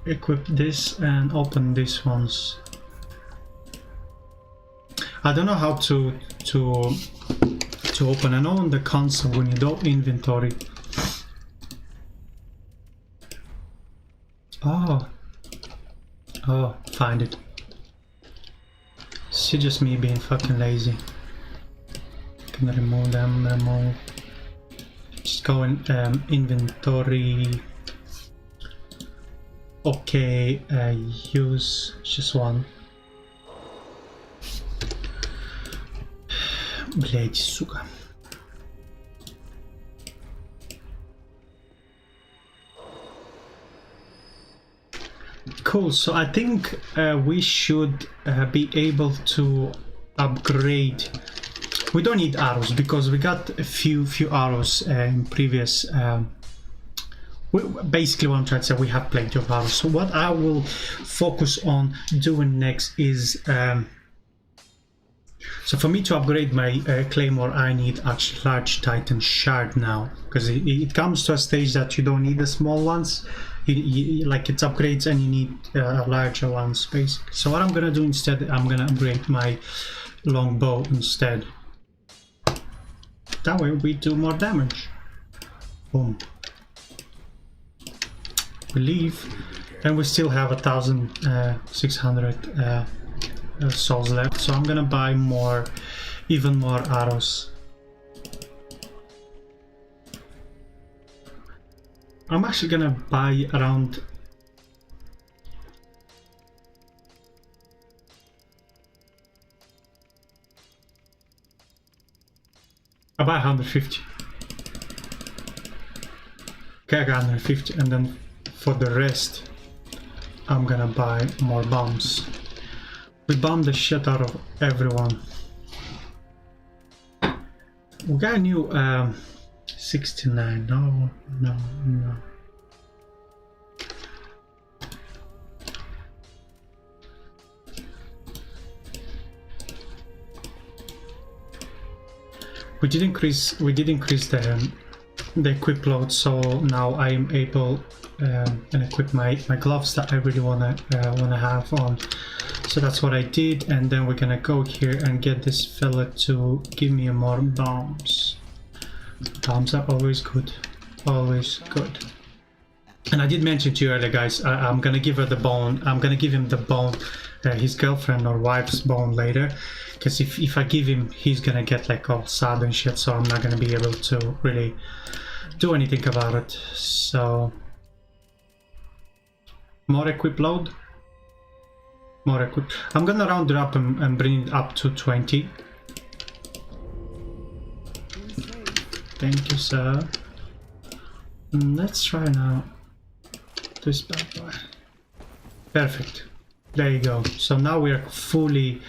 [SPEAKER 1] equip this and open these ones. I don't know how to open. I know on the console when you do inventory. Oh, find it. It's just me being fucking lazy. Can remove them. Remove. Just go in inventory. Okay, use just one. Блять, сука. Cool, so I think we should be able to upgrade. We don't need arrows because we got a few arrows in previous. Basically, what I'm trying to say, we have plenty of arrows. So what I will focus on doing next is. So for me to upgrade my claymore, I need actually large titan shard now, because it comes to a stage that you don't need the small ones. Like it upgrades and you need larger ones basically. So what I'm gonna do instead, I'm gonna upgrade my longbow instead. That way we do more damage. Boom. We leave, and we still have 1,600 souls left, so I'm gonna buy even more arrows. I'm actually gonna buy around I buy 150. Okay, I got 150, and then for the rest I'm gonna buy more bombs. We bombed the shit out of everyone. We got a new 69. No. We did increase the equip load, so now I am able and equip my gloves that I really wanna have on. So that's what I did, and then we're gonna go here and get this fella to give me more bombs. Bombs are always good, always good. And I did mention to you earlier, guys, I'm gonna give her the bone. I'm gonna give him the bone, his girlfriend or wife's bone later, because if I give him, he's gonna get like all sad and shit, so I'm not gonna be able to really do anything about it. So more equip load, more equip. I'm gonna round it up and bring it up to 20. Thank you, sir. Let's try now this bad boy. Perfect. There you go. So now we are fully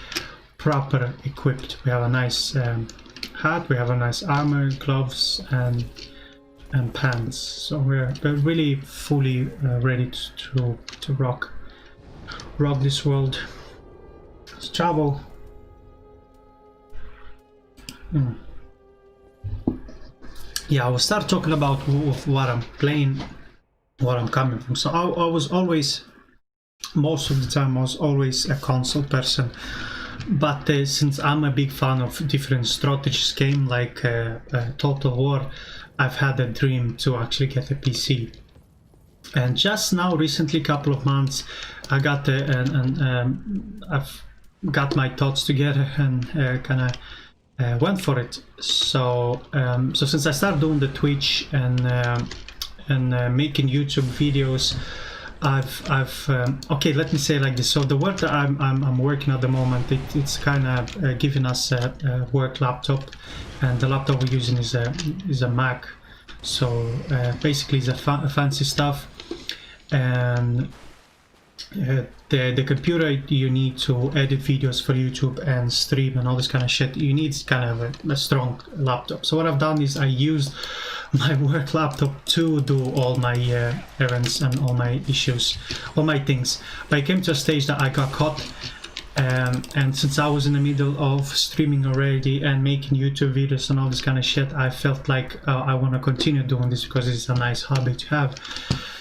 [SPEAKER 1] proper equipped. We have a nice hat, we have a nice armor, gloves, and pants. So we're really fully ready to rock this world. Let's travel. Yeah, I will start talking about what I'm playing, where I'm coming from. So I was always, most of the time, I was always a console person. But since I'm a big fan of different strategies game like Total War, I've had a dream to actually get a PC. And just now, recently, couple of months, I got I've got my thoughts together and kind of went for it. So so since I started doing the Twitch and making YouTube videos, I've okay, let me say it like this. So the work that I'm working at the moment, it's kind of giving us a work laptop, and the laptop we're using is a Mac. So basically it's a fancy stuff, and the computer you need to edit videos for YouTube and stream and all this kind of shit, you need kind of a strong laptop. So what I've done is I used my work laptop to do all my errands and all my issues, all my things. But I came to a stage that I got caught, and since I was in the middle of streaming already and making YouTube videos and all this kind of shit, I felt like I want to continue doing this because it's a nice hobby to have.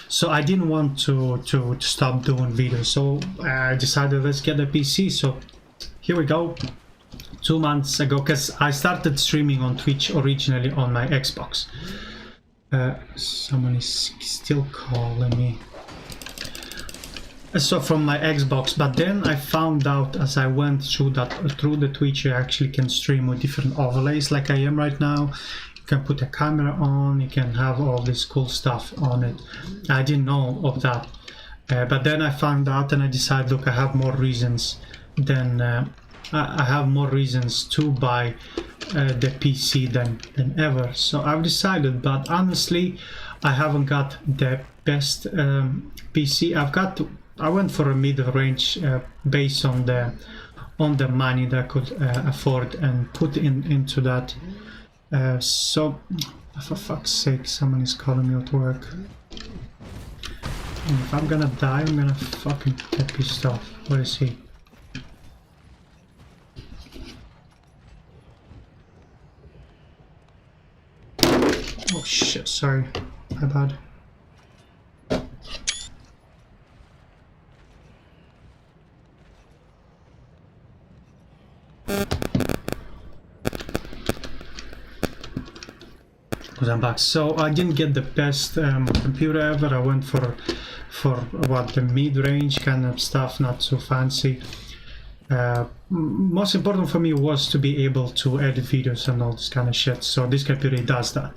[SPEAKER 1] So I didn't want to stop doing videos, so I decided let's get a PC. So here we go. 2 months ago, because I started streaming on Twitch originally on my Xbox. Someone is still calling me. So from my Xbox, but then I found out as I went through the Twitch, you actually can stream with different overlays like I am right now. You can put a camera on, you can have all this cool stuff on it. I didn't know of that, but then I found out and I decided, look, I have more reasons than I have more reasons to buy the PC than ever. So I've decided, but honestly, I haven't got the best PC. I went for a mid-range based on the money that I could afford and put into that. So for fuck's sake, someone is calling me at work. And if I'm gonna die, I'm gonna fucking get pissed off. Where is he? Oh shit, sorry, my bad. Because I'm back. So I didn't get the best computer ever. I went for what, the mid-range kind of stuff, not so fancy. Most important for me was to be able to edit videos and all this kind of shit, so this computer does that.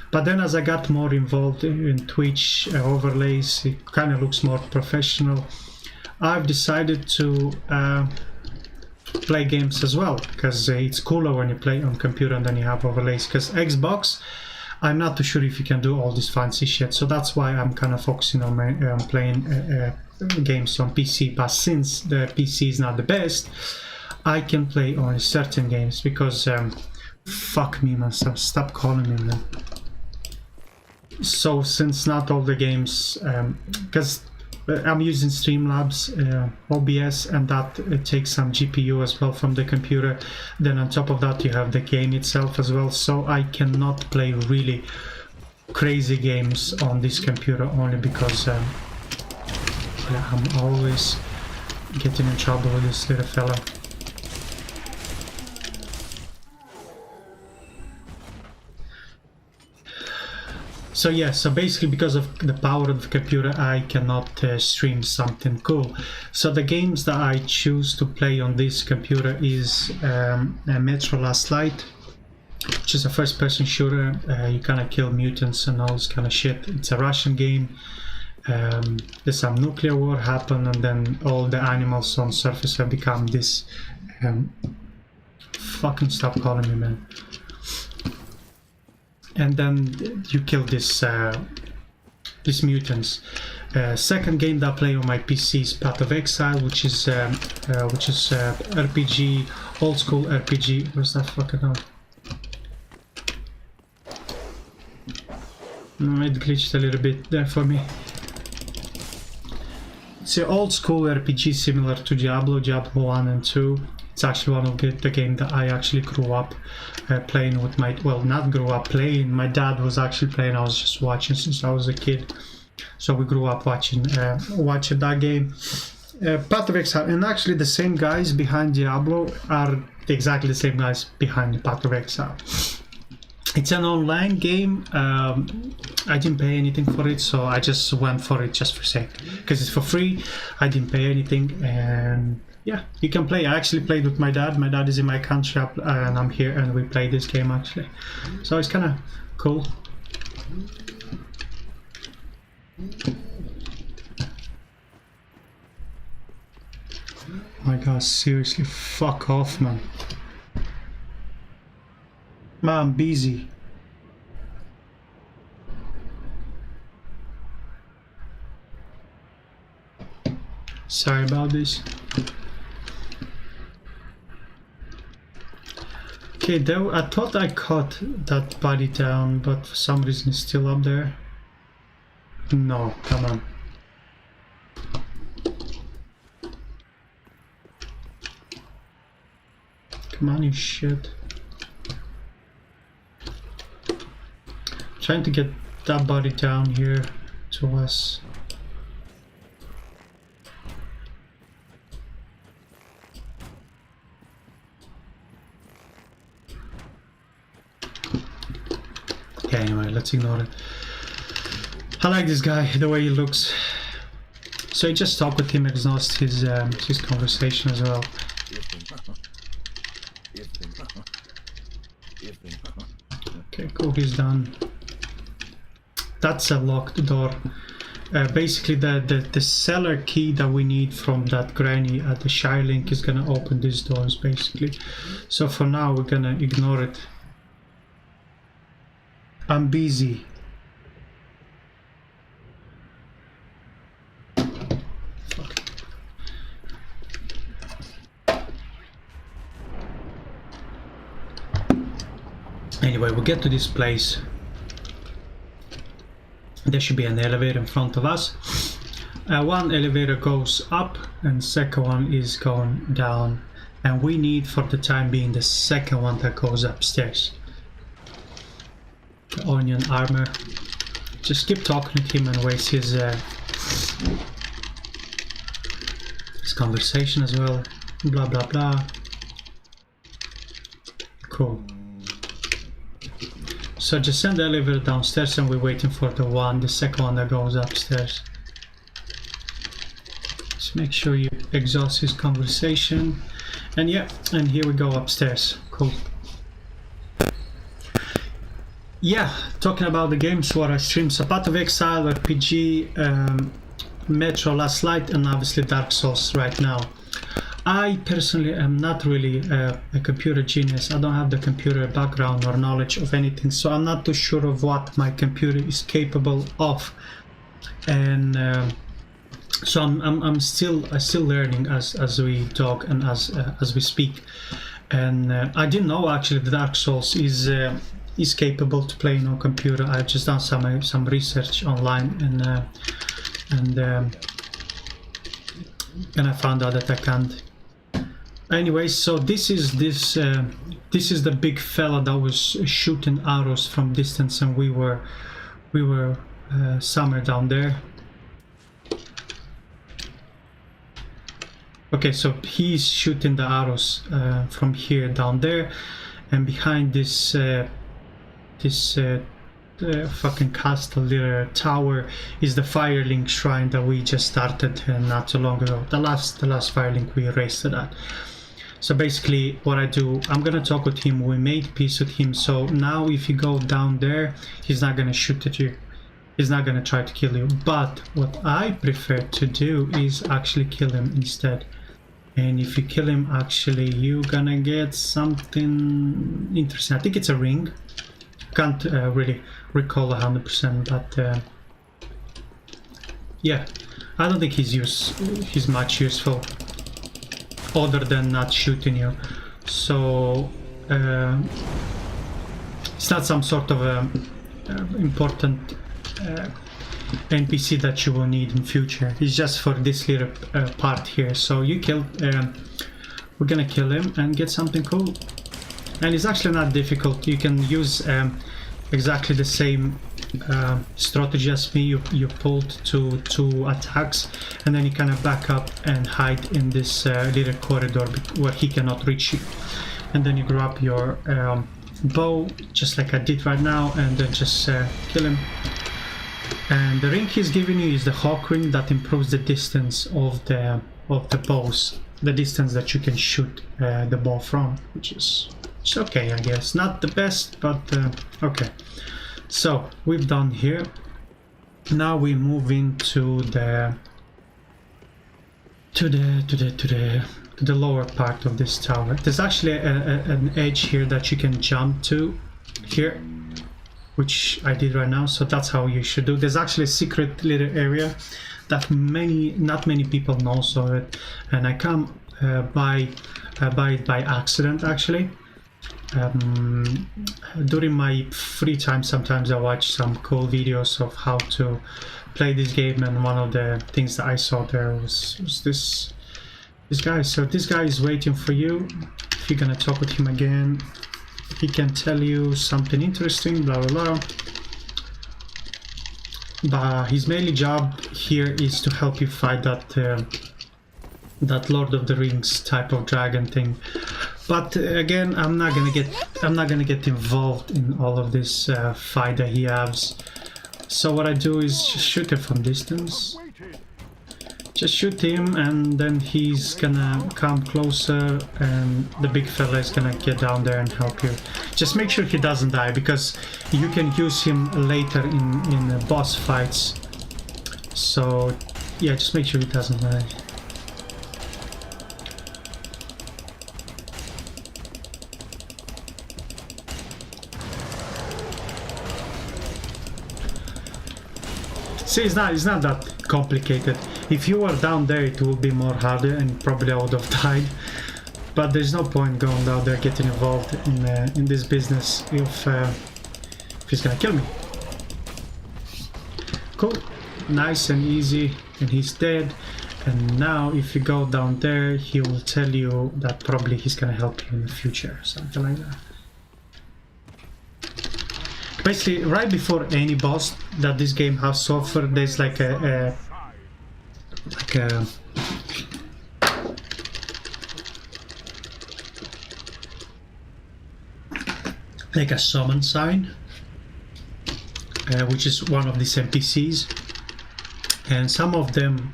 [SPEAKER 1] But then as I got more involved in Twitch overlays, it kind of looks more professional. I've decided to play games as well, because it's cooler when you play on computer and then you have overlays. Because Xbox, I'm not too sure if you can do all this fancy shit, so that's why I'm kind of focusing on playing games on PC. But since the PC is not the best, I can play only certain games, because fuck me, man, stop calling me, man. So since not all the games, because I'm using Streamlabs, OBS, and that it takes some GPU as well from the computer. Then on top of that you have the game itself as well, so I cannot play really crazy games on this computer, only because yeah, I'm always getting in trouble with this little fella. So yeah, so basically because of the power of the computer, I cannot stream something cool. So the games that I choose to play on this computer is Metro Last Light, which is a first-person shooter. You kind of kill mutants and all this kind of shit. It's a Russian game. There's some nuclear war happen, and then all the animals on surface have become this. Fucking stop calling me, man. And then you kill these mutants. Second game that I play on my PC is Path of Exile, which is RPG, old school RPG. Where's that fucking out? It glitched a little bit there for me. It's an old school RPG similar to Diablo 1 and 2. It's actually one of the games that I actually grew up playing with my, well, not grew up playing, my dad was actually playing, I was just watching since I was a kid. So we grew up watching that game. Path of Exile, and actually the same guys behind Diablo are exactly the same guys behind Path of Exile. It's an online game. I didn't pay anything for it, so I just went for it just for sake, because it's for free. I didn't pay anything, and yeah, you can play. I actually played with my dad. My dad is in my country and I'm here, and we played this game actually, so it's kind of cool. My god, seriously, fuck off, man. Man, I'm busy. Sorry about this. Okay, there, I thought I caught that body down, but for some reason it's still up there. No, come on. Come on, you shit. Trying to get that body down here to us. Okay, anyway, let's ignore it. I like this guy, the way he looks. So I just talked with him, exhaust his conversation as well. Okay, cool, he's done. That's a locked door. Basically the cellar key that we need from that granny at the Shirelink is gonna open these doors basically. So for now we're gonna ignore it. I'm busy. Fuck. Anyway, we'll get to this place. There should be an elevator in front of us. One elevator goes up and second one is going down, and we need for the time being the second one that goes upstairs. The onion armor. Just keep talking to him and waste his conversation as well. Blah blah blah. Cool. So just send the elevator downstairs and we're waiting for the second one that goes upstairs. Just make sure you exhaust his conversation. And yeah, and here we go upstairs. Cool. Yeah, talking about the games what I stream, so Path of Exile, RPG, Metro Last Light, and obviously Dark Souls right now. I personally am not really a computer genius. I don't have the computer background or knowledge of anything, so I'm not too sure of what my computer is capable of, and so I'm still learning as we talk and as we speak. And I didn't know actually the Dark Souls is capable to play on computer. I've just done some research online, and I found out that I can't. Anyway, so this is the big fella that was shooting arrows from distance, and we were somewhere down there. Okay, so he's shooting the arrows from here down there, and behind this fucking castle, the tower, is the Firelink shrine that we just started not too long ago. The last Firelink we raced that. So basically what I do, I'm gonna talk with him, we made peace with him, so now if you go down there, he's not gonna shoot at you. He's not gonna try to kill you. But what I prefer to do is actually kill him instead. And if you kill him, actually you're gonna get something interesting. I think it's a ring. Can't really recall 100%, but yeah, I don't think he's much useful other than not shooting you. So it's not some sort of important NPC that you will need in future. It's just for this little part here. So you kill, we're gonna kill him and get something cool. And it's actually not difficult. You can use exactly the same strategy as me. You pulled two attacks, and then you kind of back up and hide in this little corridor where he cannot reach you. And then you grab your bow, just like I did right now, and then just kill him. And the ring he's giving you is the Hawk ring that improves the distance of the bows, the distance that you can shoot the bow from, which is okay, I guess. Not the best, but okay. So we've done here. Now we move into the lower part of this tower. There's actually an edge here that you can jump to here, which I did right now. So that's how you should do. There's actually a secret little area that not many people know of it, and I come by it by accident actually. During my free time, sometimes I watch some cool videos of how to play this game, and one of the things that I saw there was this guy. So this guy is waiting for you. If you're gonna talk with him again, he can tell you something interesting, blah blah blah. But his mainly job here is to help you fight that Lord of the Rings type of dragon thing. But again, I'm not gonna get involved in all of this fight that he has. So what I do is just shoot him from distance. Just shoot him, and then he's gonna come closer, and the big fella is gonna get down there and help you. Just make sure he doesn't die, because you can use him later in boss fights. So yeah, just make sure he doesn't die. See, it's not that complicated. If you were down there, it would be more harder, and probably I would have died. But there's no point going down there getting involved in this business if he's gonna kill me. Cool, nice and easy, and he's dead. And now, if you go down there, he will tell you that probably he's gonna help you in the future, something like that. Basically, right before any boss that this game has so far, there's like a summon sign, which is one of these NPCs, and some of them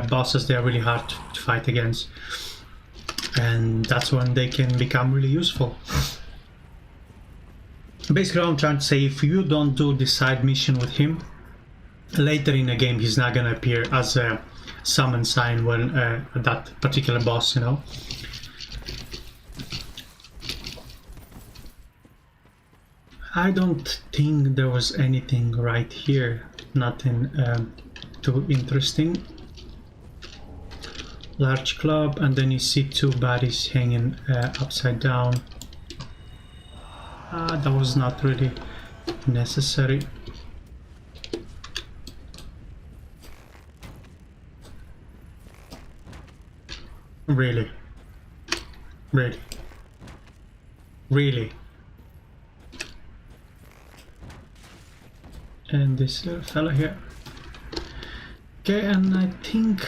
[SPEAKER 1] bosses, they are really hard to fight against, and that's when they can become really useful. Basically, what I'm trying to say, if you don't do the side mission with him, later in the game he's not gonna appear as a summon sign when that particular boss, you know. I don't think there was anything right here, nothing too interesting. Large club, and then you see two bodies hanging upside down. That was not really necessary. Really? Really? Really? And this fella here. Okay, and I think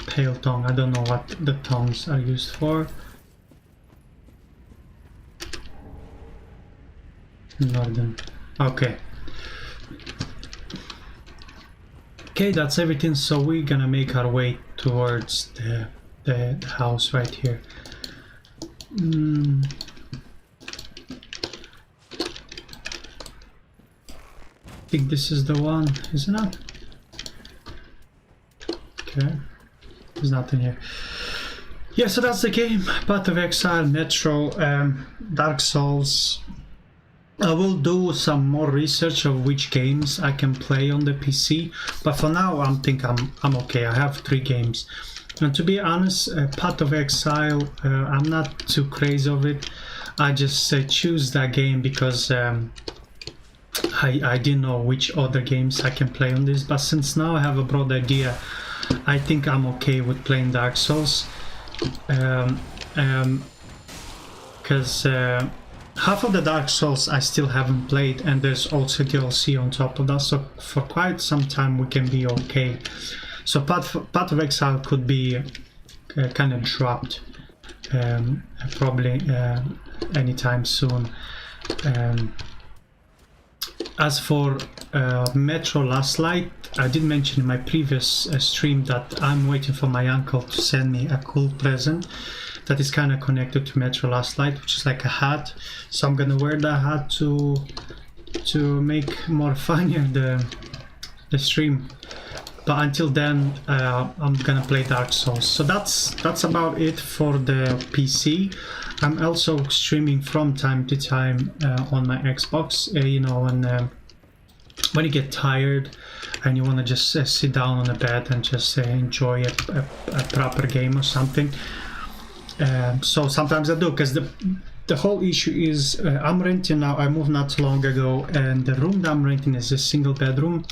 [SPEAKER 1] pale tongue. I don't know what the tongues are used for. Northern. Okay. Okay, that's everything. So we're gonna make our way towards the house right here. I think this is the one, isn't it? Okay, there's nothing here. Yeah, so that's the game. Path of Exile, Metro, Dark Souls. I will do some more research of which games I can play on the PC, but for now I think I'm okay. I have 3 games, and to be honest, Path of Exile, I'm not too crazy of it. I just choose that game because I didn't know which other games I can play on this, but since now I have a broad idea, I think I'm okay with playing Dark Souls, because half of the Dark Souls I still haven't played, and there's also DLC on top of that, so for quite some time we can be okay. So Path of Exile could be kind of dropped probably anytime soon. As for Metro Last Light, I did mention in my previous stream that I'm waiting for my uncle to send me a cool present that is kind of connected to Metro Last Light, which is like a hat. So I'm gonna wear that hat to make more funnier the stream. But until then, I'm gonna play Dark Souls. So that's about it for the PC. I'm also streaming from time to time on my Xbox. You know, when you get tired and you want to just sit down on a bed and just enjoy a proper game or something. So sometimes I do, because the whole issue is I'm renting now. I moved not too long ago, and the room that I'm renting is a single bedroom.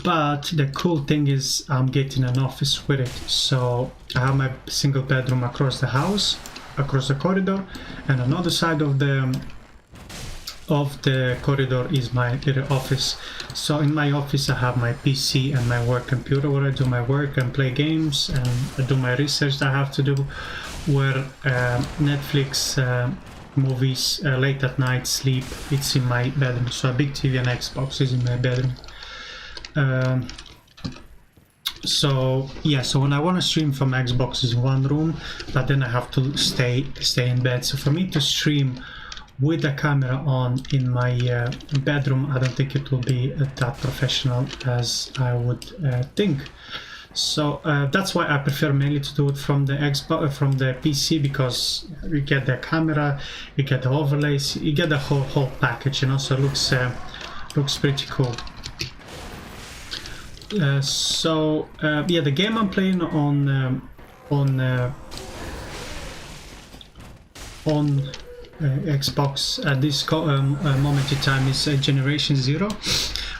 [SPEAKER 1] But the cool thing is I'm getting an office with it. So I have my single bedroom across the house, across the corridor, and another side of the corridor is my little office. So in my office I have my PC and my work computer where I do my work and play games, and I do my research that I have to do, where Netflix, movies, late at night, sleep, it's in my bedroom. So a big TV and Xbox is in my bedroom. So yeah, so when I want to stream from Xbox is one room, but then I have to stay in bed. So for me to stream with the camera on in my bedroom, I don't think it will be that professional as I would think. So that's why I prefer mainly to do it from the Xbox, from the PC, because you get the camera, you get the overlays, you get the whole package, you know. So it looks pretty cool. Yeah, the game I'm playing on Xbox at this moment in time is Generation Zero,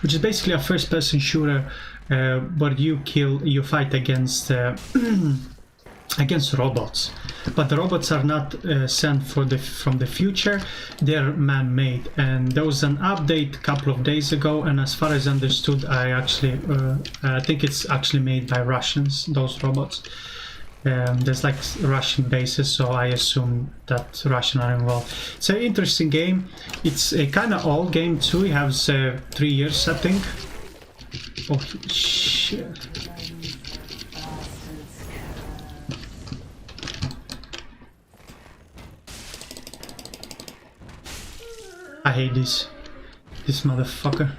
[SPEAKER 1] which is basically a first-person shooter where you fight against against robots, but the robots are not sent from the future. They're man-made, and there was an update a couple of days ago, and as far as I understood, I think it's actually made by Russians, those robots. There's like Russian bases, so I assume that Russian are involved. It's an interesting game. It's a kind of old game too. It has 3 years, I think. Oh shit. I hate this motherfucker.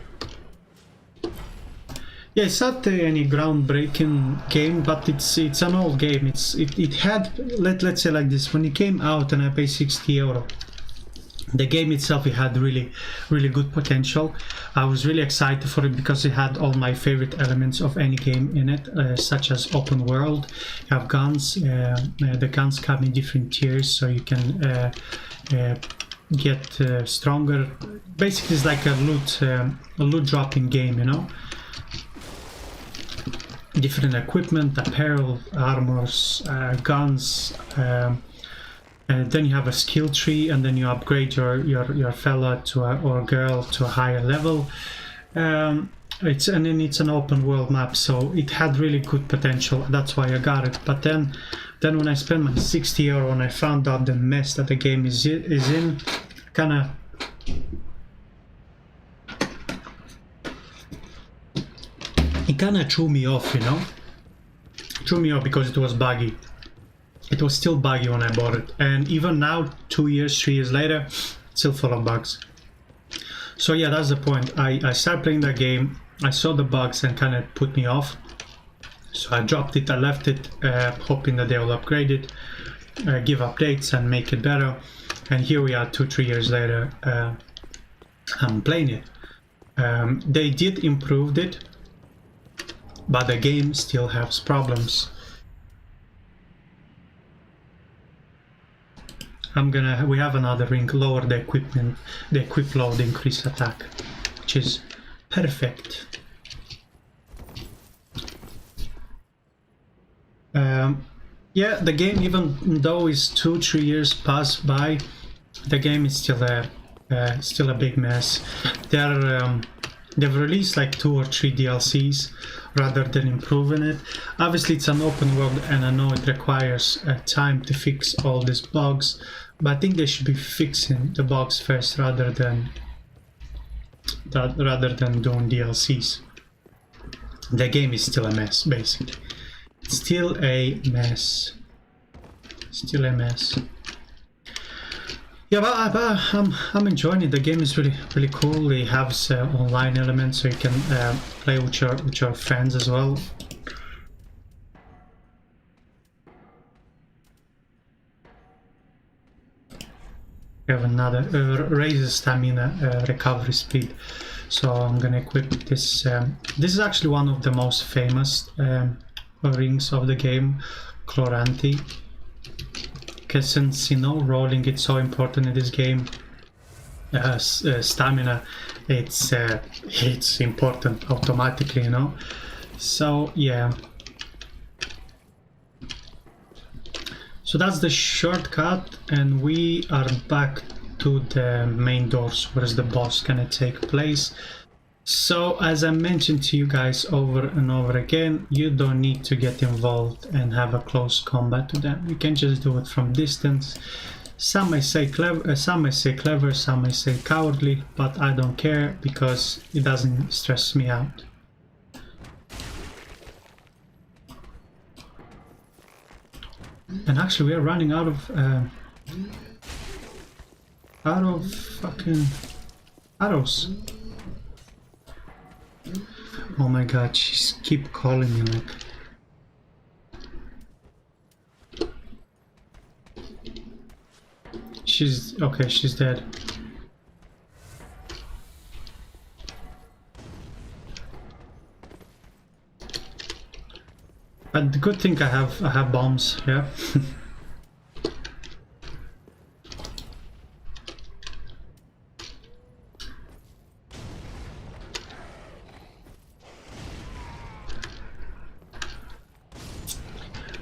[SPEAKER 1] Yeah, it's not any groundbreaking game, but it's an old game. It had, let's say like this, when it came out and I paid €60, the game itself, it had really good potential. I was really excited for it because it had all my favorite elements of any game in it, such as open world. You have guns. The guns come in different tiers, so you can get stronger. Basically, it's like a loot dropping game, you know. Different equipment, apparel, armors, guns, and then you have a skill tree, and then you upgrade your fella or girl to a higher level. It's an open world map, so it had really good potential. That's why I got it. But then when I spent my €60 and I found out the mess that the game is in, kind of it kind of threw me off, you know? Threw me off because it was buggy. It was still buggy when I bought it, and even now, 2 years, 3 years later, still full of bugs. So yeah, that's the point. I started playing that game, I saw the bugs and kind of put me off. So I dropped it, I left it, hoping that they will upgrade it, give updates and make it better. And here we are 2-3 years later, I'm playing it. They did improve it, but the game still has problems. We have another ring, lower the equipment, the equip load, increase attack, which is perfect. Yeah, the game, even though it's 2-3 years pass by, the game is still a big mess. They've released like 2 or 3 DLCs rather than improving it. Obviously it's an open world and I know it requires time to fix all these bugs, but I think they should be fixing the bugs first rather than doing DLCs. The game is still a mess, basically. Still a mess. Still a mess. Yeah, but I'm enjoying it. The game is really cool. It has online elements, so you can play with your friends as well. We have another raises stamina, recovery speed. So I'm gonna equip this. This is actually one of the most famous rings of the game, Chloranthi. Because since, you know, rolling it's so important in this game, stamina, it's important automatically, you know. So yeah, so that's the shortcut, and we are back to the main doors where the boss gonna take place. So as I mentioned to you guys over and over again, you don't need to get involved and have a close combat to them. You can just do it from distance. Some may say clever, some may say cowardly, but I don't care because it doesn't stress me out. And actually we are running out of fucking arrows. Oh my god, she's keep calling me like. She's okay, she's dead. But the good thing I have bombs, yeah.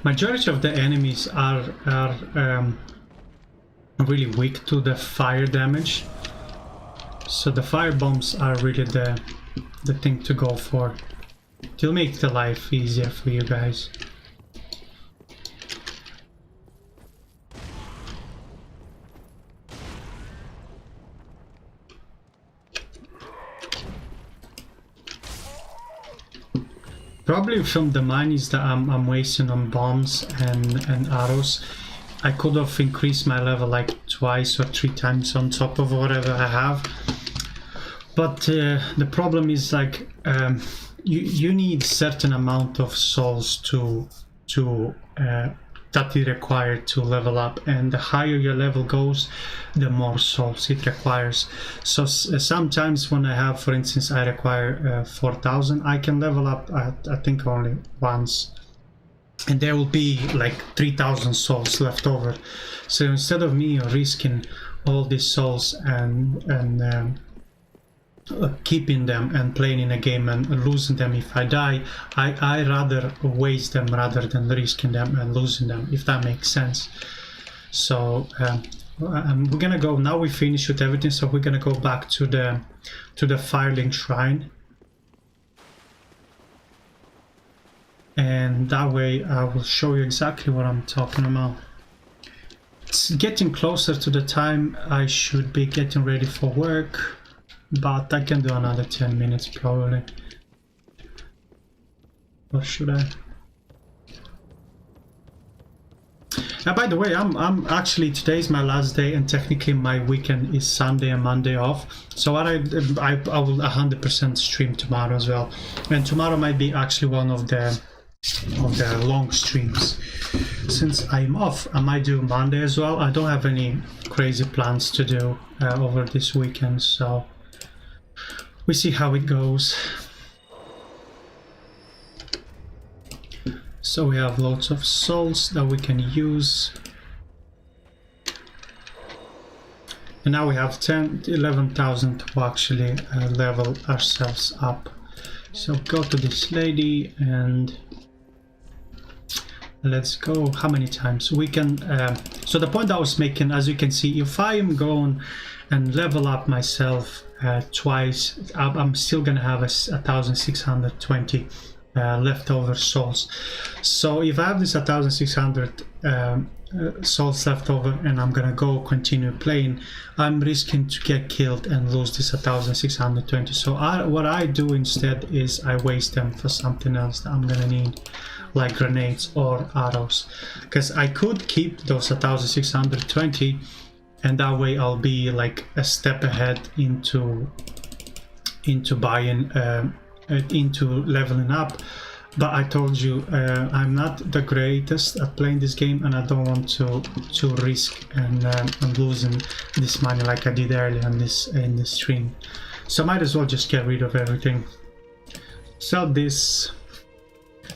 [SPEAKER 1] Majority of the enemies are really weak to the fire damage, so the fire bombs are really the thing to go for. It'll make the life easier for you guys. Probably from the monies that I'm wasting on bombs and arrows, I could have increased my level like 2 or 3 times on top of whatever I have. But the problem is like you need certain amount of souls that is required to level up, and the higher your level goes, the more souls it requires. So sometimes when I have, for instance, I require 4,000, I can level up at, I think, only once, and there will be like 3,000 souls left over. So instead of me risking all these souls and keeping them and playing in a game and losing them if I die, I rather waste them rather than risking them and losing them, if that makes sense. So we're gonna go now. We finished with everything, so we're gonna go back to the Firelink Shrine, and that way I will show you exactly what I'm talking about. It's getting closer to the time I should be getting ready for work, but I can do another 10 minutes probably. Or should I? By the way, I'm actually, today's my last day, and technically my weekend is Sunday and Monday off. So what I will 100% stream tomorrow as well, and tomorrow might be actually one of the long streams. Since I'm off, I might do Monday as well. I don't have any crazy plans to do over this weekend, so we see how it goes. So we have lots of souls that we can use. And now we have 11,000 to actually level ourselves up. So go to this lady and let's go. How many times we can? So the point I was making, as you can see, if I am going and level up myself twice, I'm still gonna have 1,620 leftover souls. So if I have this 1,600 souls left over and I'm gonna go continue playing, I'm risking to get killed and lose this 1,620. So what I do instead is I waste them for something else that I'm gonna need, like grenades or arrows, because I could keep those 1,620 and that way I'll be like a step ahead into buying into leveling up. But I told you I'm not the greatest at playing this game, and I don't want to risk and losing this money like I did earlier in this stream. So I might as well just get rid of everything. Sell this,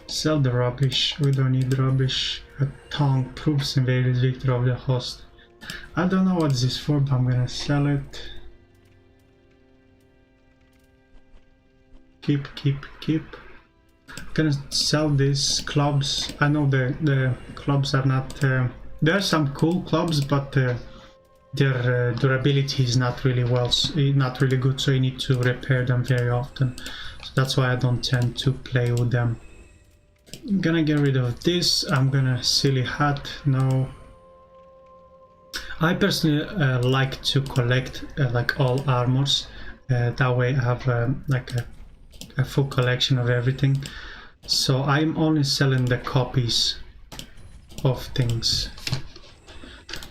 [SPEAKER 1] sell the rubbish. We don't need rubbish. A tongue proves invaders victor of the host. I don't know what this is for, but I'm gonna sell it. Keep. Gonna sell these clubs. I know the clubs are not. There are some cool clubs, but their durability is not really good. So you need to repair them very often. So that's why I don't tend to play with them. I'm gonna get rid of this. I'm gonna silly hat. No. I personally like to collect like all armors. That way I have like a full collection of everything. So I'm only selling the copies of things.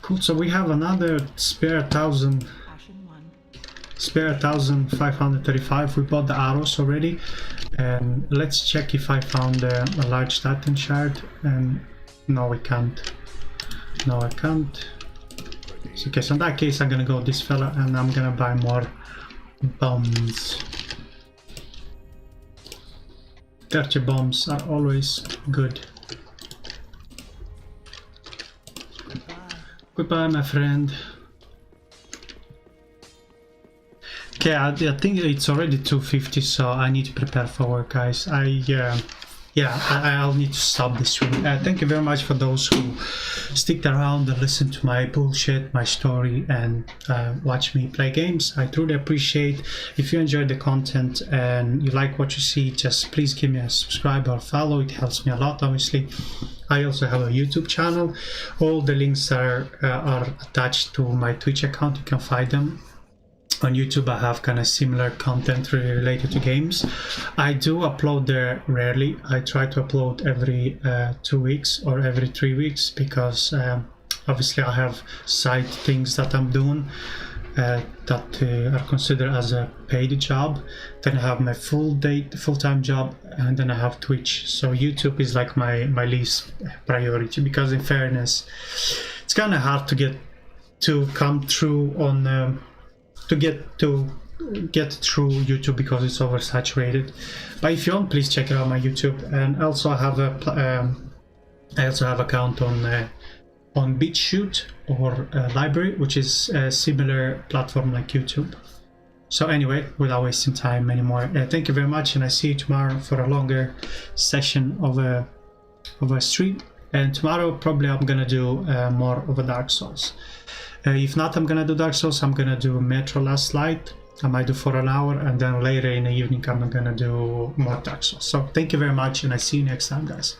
[SPEAKER 1] Cool. So we have another spare 1,535. We bought the arrows already, and let's check if I found a large Titan shard. And no, we can't. No, I can't. Okay, so in that case I'm gonna go with this fella and I'm gonna buy more bombs. Dirty bombs are always good. Goodbye, my friend. Okay, I think it's already 2:50, so I need to prepare for work, guys. I'll need to stop this stream. Thank you very much for those who stick around and listen to my bullshit, my story, and watch me play games. I truly appreciate. If you enjoyed the content and you like what you see, just please give me a subscribe or follow. It helps me a lot, obviously. I also have a YouTube channel. All the links are attached to my Twitch account. You can find them. On YouTube I have kind of similar content really related to games. I do upload there rarely. I try to upload every 2 weeks or every 3 weeks because obviously I have side things that I'm doing that are considered as a paid job. Then I have my full-time job, and then I have Twitch. So YouTube is like my least priority, because in fairness it's kind of hard to come through on to get through YouTube because it's oversaturated. But if you want, please check out my YouTube. And also I have account on BitChute or Library, which is a similar platform like YouTube. So anyway, without wasting time anymore, thank you very much, and I see you tomorrow for a longer session of a stream. And tomorrow probably I'm gonna do more of a Dark Souls. If not, I'm gonna do Dark Souls. I'm gonna do Metro Last Light. I might do for an hour, and then later in the evening I'm gonna do more Dark Souls. So thank you very much, and I see you next time, guys.